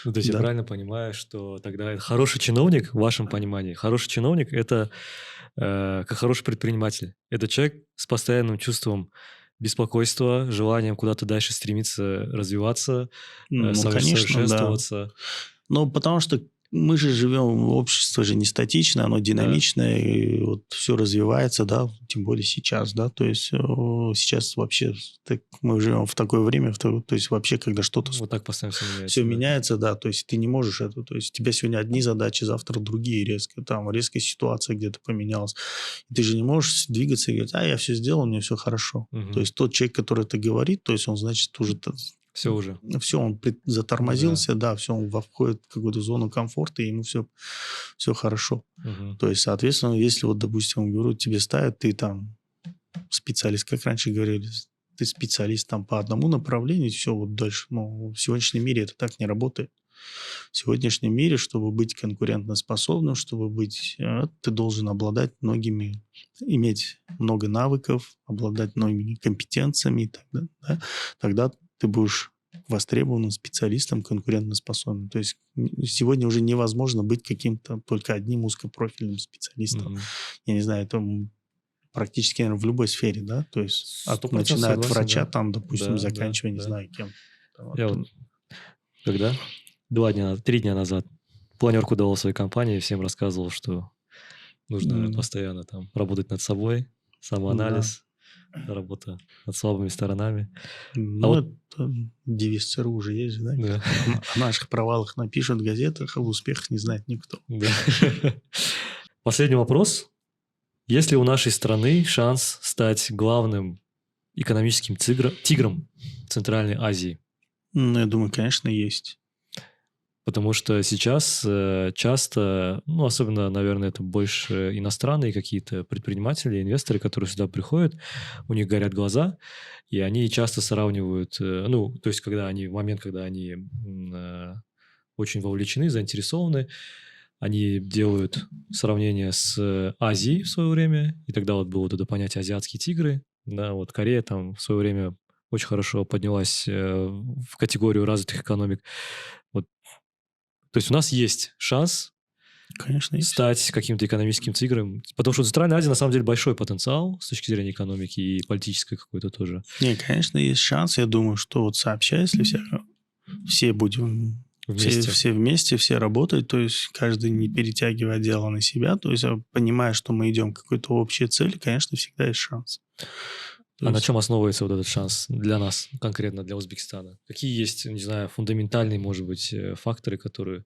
[SPEAKER 1] Ну, то есть я правильно понимаю, что тогда хороший чиновник, в вашем понимании, хороший чиновник – это как хороший предприниматель. Это человек с постоянным чувством беспокойства, желанием куда-то дальше стремиться развиваться, совершенствоваться.
[SPEAKER 2] Да. Ну, потому что мы же живем, общество же не статичное, оно динамичное, и вот все развивается, да, тем более сейчас, да, то есть сейчас вообще мы живем в такое время, то есть вообще, когда что-то
[SPEAKER 1] Вот так постоянно все меняется.
[SPEAKER 2] все
[SPEAKER 1] да.
[SPEAKER 2] меняется, да, то есть ты не можешь это, то есть у тебя сегодня одни задачи, завтра другие резко, там резкая ситуация где-то поменялась, и ты же не можешь двигаться и говорить, я все сделал, у меня все хорошо.
[SPEAKER 1] Мгм.
[SPEAKER 2] То есть тот человек, который это говорит, то есть он, значит, уже
[SPEAKER 1] Все уже.
[SPEAKER 2] все, он затормозился, да, все, он входит в какую-то зону комфорта, и ему все хорошо.
[SPEAKER 1] Мгм.
[SPEAKER 2] То есть, соответственно, если вот, допустим, говорю, тебе ставят, ты там специалист, как раньше говорили, ты специалист там по одному направлению, все, вот дальше. Но в сегодняшнем мире это так не работает. В сегодняшнем мире, чтобы быть конкурентоспособным, чтобы быть, ты должен обладать многими, иметь много навыков, обладать многими компетенциями, тогда ты будешь востребованным специалистом, конкурентоспособным. То есть сегодня уже невозможно быть каким-то только одним узкопрофильным специалистом.
[SPEAKER 1] Мгм.
[SPEAKER 2] Я не знаю, это практически, наверное, в любой сфере, да? То есть
[SPEAKER 1] 100%
[SPEAKER 2] начиная от
[SPEAKER 1] согласен,
[SPEAKER 2] врача,
[SPEAKER 1] да.
[SPEAKER 2] там, допустим,
[SPEAKER 1] Да,
[SPEAKER 2] заканчивая, не
[SPEAKER 1] да.
[SPEAKER 2] знаю, кем. Там,
[SPEAKER 1] Я вот когда? 3 дня назад планерку давал своей компании, всем рассказывал, что нужно постоянно там работать над собой, самоанализ, работа над слабыми сторонами.
[SPEAKER 2] Ну,
[SPEAKER 1] вот-
[SPEAKER 2] это девиз ЦРУ уже есть, же, да?
[SPEAKER 1] Да.
[SPEAKER 2] О наших провалах напишут в газетах, а в успехах не знает никто.
[SPEAKER 1] Да. Последний вопрос. Есть ли у нашей страны шанс стать главным экономическим тигром Центральной Азии?
[SPEAKER 2] Ну, я думаю, конечно, есть.
[SPEAKER 1] Потому что сейчас часто, ну, особенно, наверное, это больше иностранные какие-то предприниматели, инвесторы, которые сюда приходят, у них горят глаза, и они часто сравнивают, ну, то есть, в момент, когда они очень вовлечены, заинтересованы, они делают сравнение с Азией в свое время, и тогда вот было вот это понятие «азиатские тигры», да, вот Корея там в свое время очень хорошо поднялась в категорию развитых экономик. Вот. То есть у нас есть шанс
[SPEAKER 2] Конечно, есть.
[SPEAKER 1] стать каким-то экономическим тигром, потому что у Центральной Азии на самом деле большой потенциал с точки зрения экономики и политической какой-то тоже.
[SPEAKER 2] Не, конечно, есть шанс. Я думаю, что вот сообща, если все будем
[SPEAKER 1] Вместе.
[SPEAKER 2] все вместе, все работать, то есть каждый не перетягивая дело на себя, то есть понимая, что мы идем к какой-то общей цели, конечно, всегда есть шанс. То
[SPEAKER 1] А на
[SPEAKER 2] есть-
[SPEAKER 1] чем основывается вот этот шанс для нас, конкретно для Узбекистана? Какие есть, не знаю, фундаментальные, может быть, факторы, которые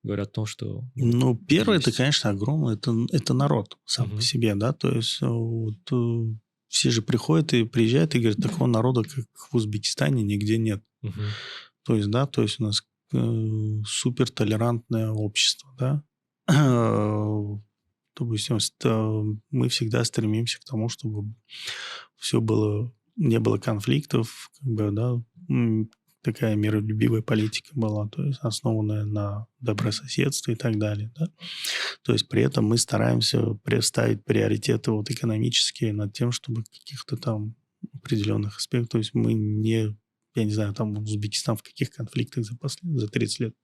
[SPEAKER 1] говорят о том, что...
[SPEAKER 2] Ну, первое, это,
[SPEAKER 1] есть.
[SPEAKER 2] конечно, огромное, это народ сам
[SPEAKER 1] Мгм.
[SPEAKER 2] по себе, да, то есть все же приходят и приезжают и говорят, такого народа, как в Узбекистане, нигде нет.
[SPEAKER 1] Мгм.
[SPEAKER 2] То есть, да, то есть у нас супертолерантное общество, да. Допустим, мы всегда стремимся к тому, чтобы все было, не было конфликтов, как бы, да, такая миролюбивая политика была, то есть основанная на добрососедстве и так далее, да. То есть при этом мы стараемся ставить приоритеты вот экономические над тем, чтобы каких-то там определенных аспектов, то есть мы не, я не знаю, там Узбекистан в каких конфликтах за 30 лет,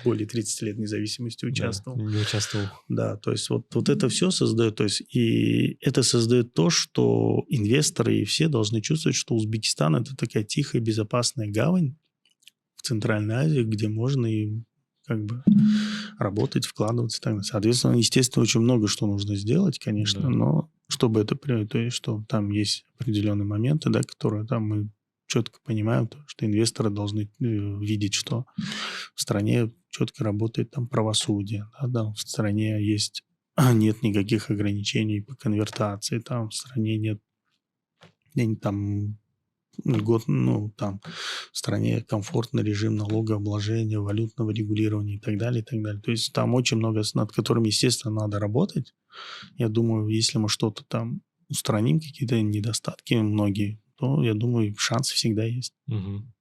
[SPEAKER 2] более 30 лет независимости
[SPEAKER 1] Да,
[SPEAKER 2] участвовал.
[SPEAKER 1] не участвовал.
[SPEAKER 2] Да, то есть вот это все создает, то есть и это создает то, что инвесторы и все должны чувствовать, что Узбекистан – это такая тихая, безопасная гавань в Центральной Азии, где можно и как бы работать, вкладываться. Так. Соответственно, естественно, очень много что нужно сделать, конечно,
[SPEAKER 1] Да.
[SPEAKER 2] но чтобы это принять, то есть что там есть определенные моменты, да, которые там мы четко понимаем, что инвесторы должны видеть, что в стране четко работает там правосудие, да, в стране нет никаких ограничений по конвертации, там в стране нет там льгот, там в стране комфортный режим налогообложения, валютного регулирования и так далее, и так далее. То есть там очень много, над которыми, естественно, надо работать. Я думаю, если мы что-то там устраним, какие-то недостатки многие, то, я думаю, шансы всегда есть.
[SPEAKER 1] Мгм.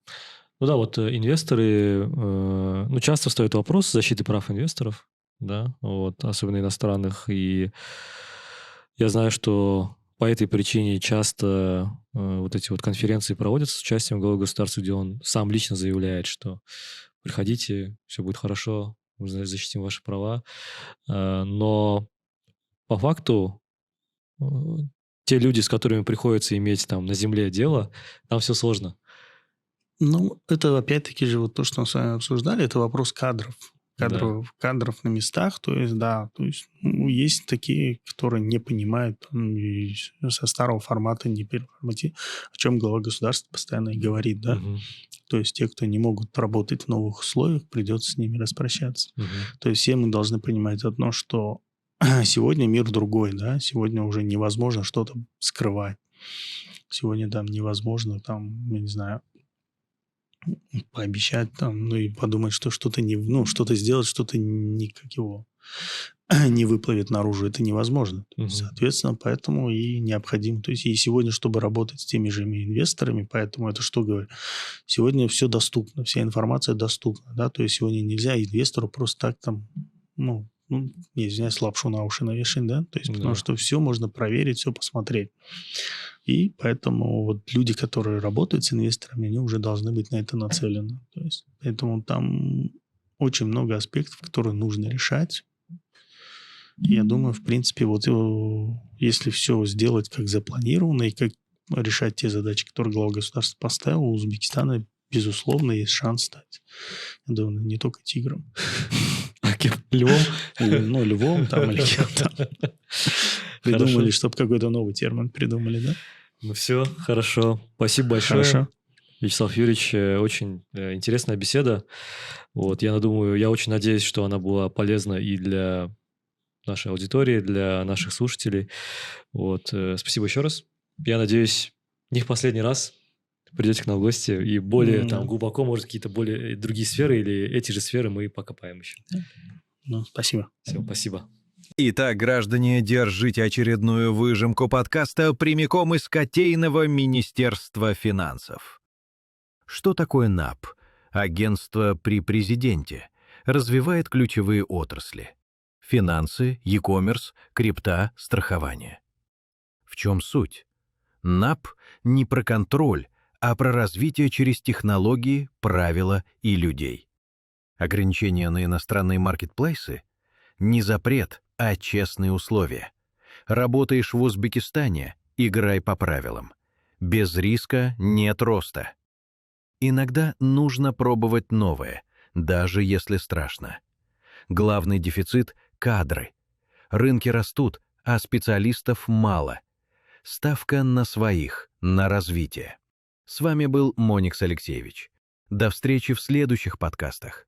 [SPEAKER 1] Ну да, вот инвесторы, ну, часто встает вопрос защиты прав инвесторов, да, вот, особенно иностранных, и я знаю, что по этой причине часто вот эти вот конференции проводятся с участием главы государства, где он сам лично заявляет, что приходите, все будет хорошо, мы защитим ваши права, но по факту э, те люди, с которыми приходится иметь там на земле дело, там все сложно.
[SPEAKER 2] Ну, это опять-таки же вот то, что мы с вами обсуждали, это вопрос кадров. кадров на местах, то есть, да, то есть есть такие, которые не понимают и со старого формата не переформатируют, о чем глава государства постоянно и говорит, да. То есть те, кто не могут работать в новых условиях, придется с ними распрощаться. То есть все мы должны понимать одно, что сегодня мир другой, да, сегодня уже невозможно что-то скрывать. Сегодня там невозможно, там, я не знаю, пообещать там, ну и подумать, что что-то что-то сделать, что-то как его не выплывет наружу, это невозможно. То есть, соответственно, поэтому и необходимо. То есть и сегодня, чтобы работать с теми же инвесторами, поэтому это что говорит? Сегодня все доступно, вся информация доступна, да, то есть сегодня нельзя инвестору просто так там, я извиняюсь, лапшу на уши навешать, да, то есть потому что все можно проверить, все посмотреть. И поэтому вот люди, которые работают с инвесторами, они уже должны быть на это нацелены. То есть, поэтому там очень много аспектов, которые нужно решать. Я думаю, в принципе, вот если все сделать как запланировано и как решать те задачи, которые глава государства поставил, у Узбекистана, безусловно, есть шанс стать, я думаю, не только тигром.
[SPEAKER 1] А кем? Львом?
[SPEAKER 2] Ну, львом там или кем там. Придумали, чтобы какой-то новый термин придумали, да?
[SPEAKER 1] Ну все, хорошо. Спасибо большое.
[SPEAKER 2] Хорошо.
[SPEAKER 1] Вячеслав Юрьевич, очень интересная беседа. Вот, я очень надеюсь, что она была полезна и для нашей аудитории, для наших слушателей. Вот, спасибо еще раз. Я надеюсь, не в последний раз придете к нам в гости и более там глубоко, может, какие-то более другие сферы или эти же сферы мы покопаем еще.
[SPEAKER 2] Ну, спасибо.
[SPEAKER 1] Все, спасибо.
[SPEAKER 4] Итак, граждане, держите очередную выжимку подкаста прямиком из Котейного Министерства финансов. Что такое НАП? Агентство при президенте. Развивает ключевые отрасли. Финансы, e-commerce, крипта, страхование. В чем суть? НАП не про контроль, а про развитие через технологии, правила и людей. Ограничения на иностранные маркетплейсы? Не запрет, а честные условия. Работаешь в Узбекистане — играй по правилам. Без риска нет роста. Иногда нужно пробовать новое, даже если страшно. Главный дефицит — кадры. Рынки растут, а специалистов мало. Ставка на своих, на развитие. С вами был Моникс Алексеевич. До встречи в следующих подкастах.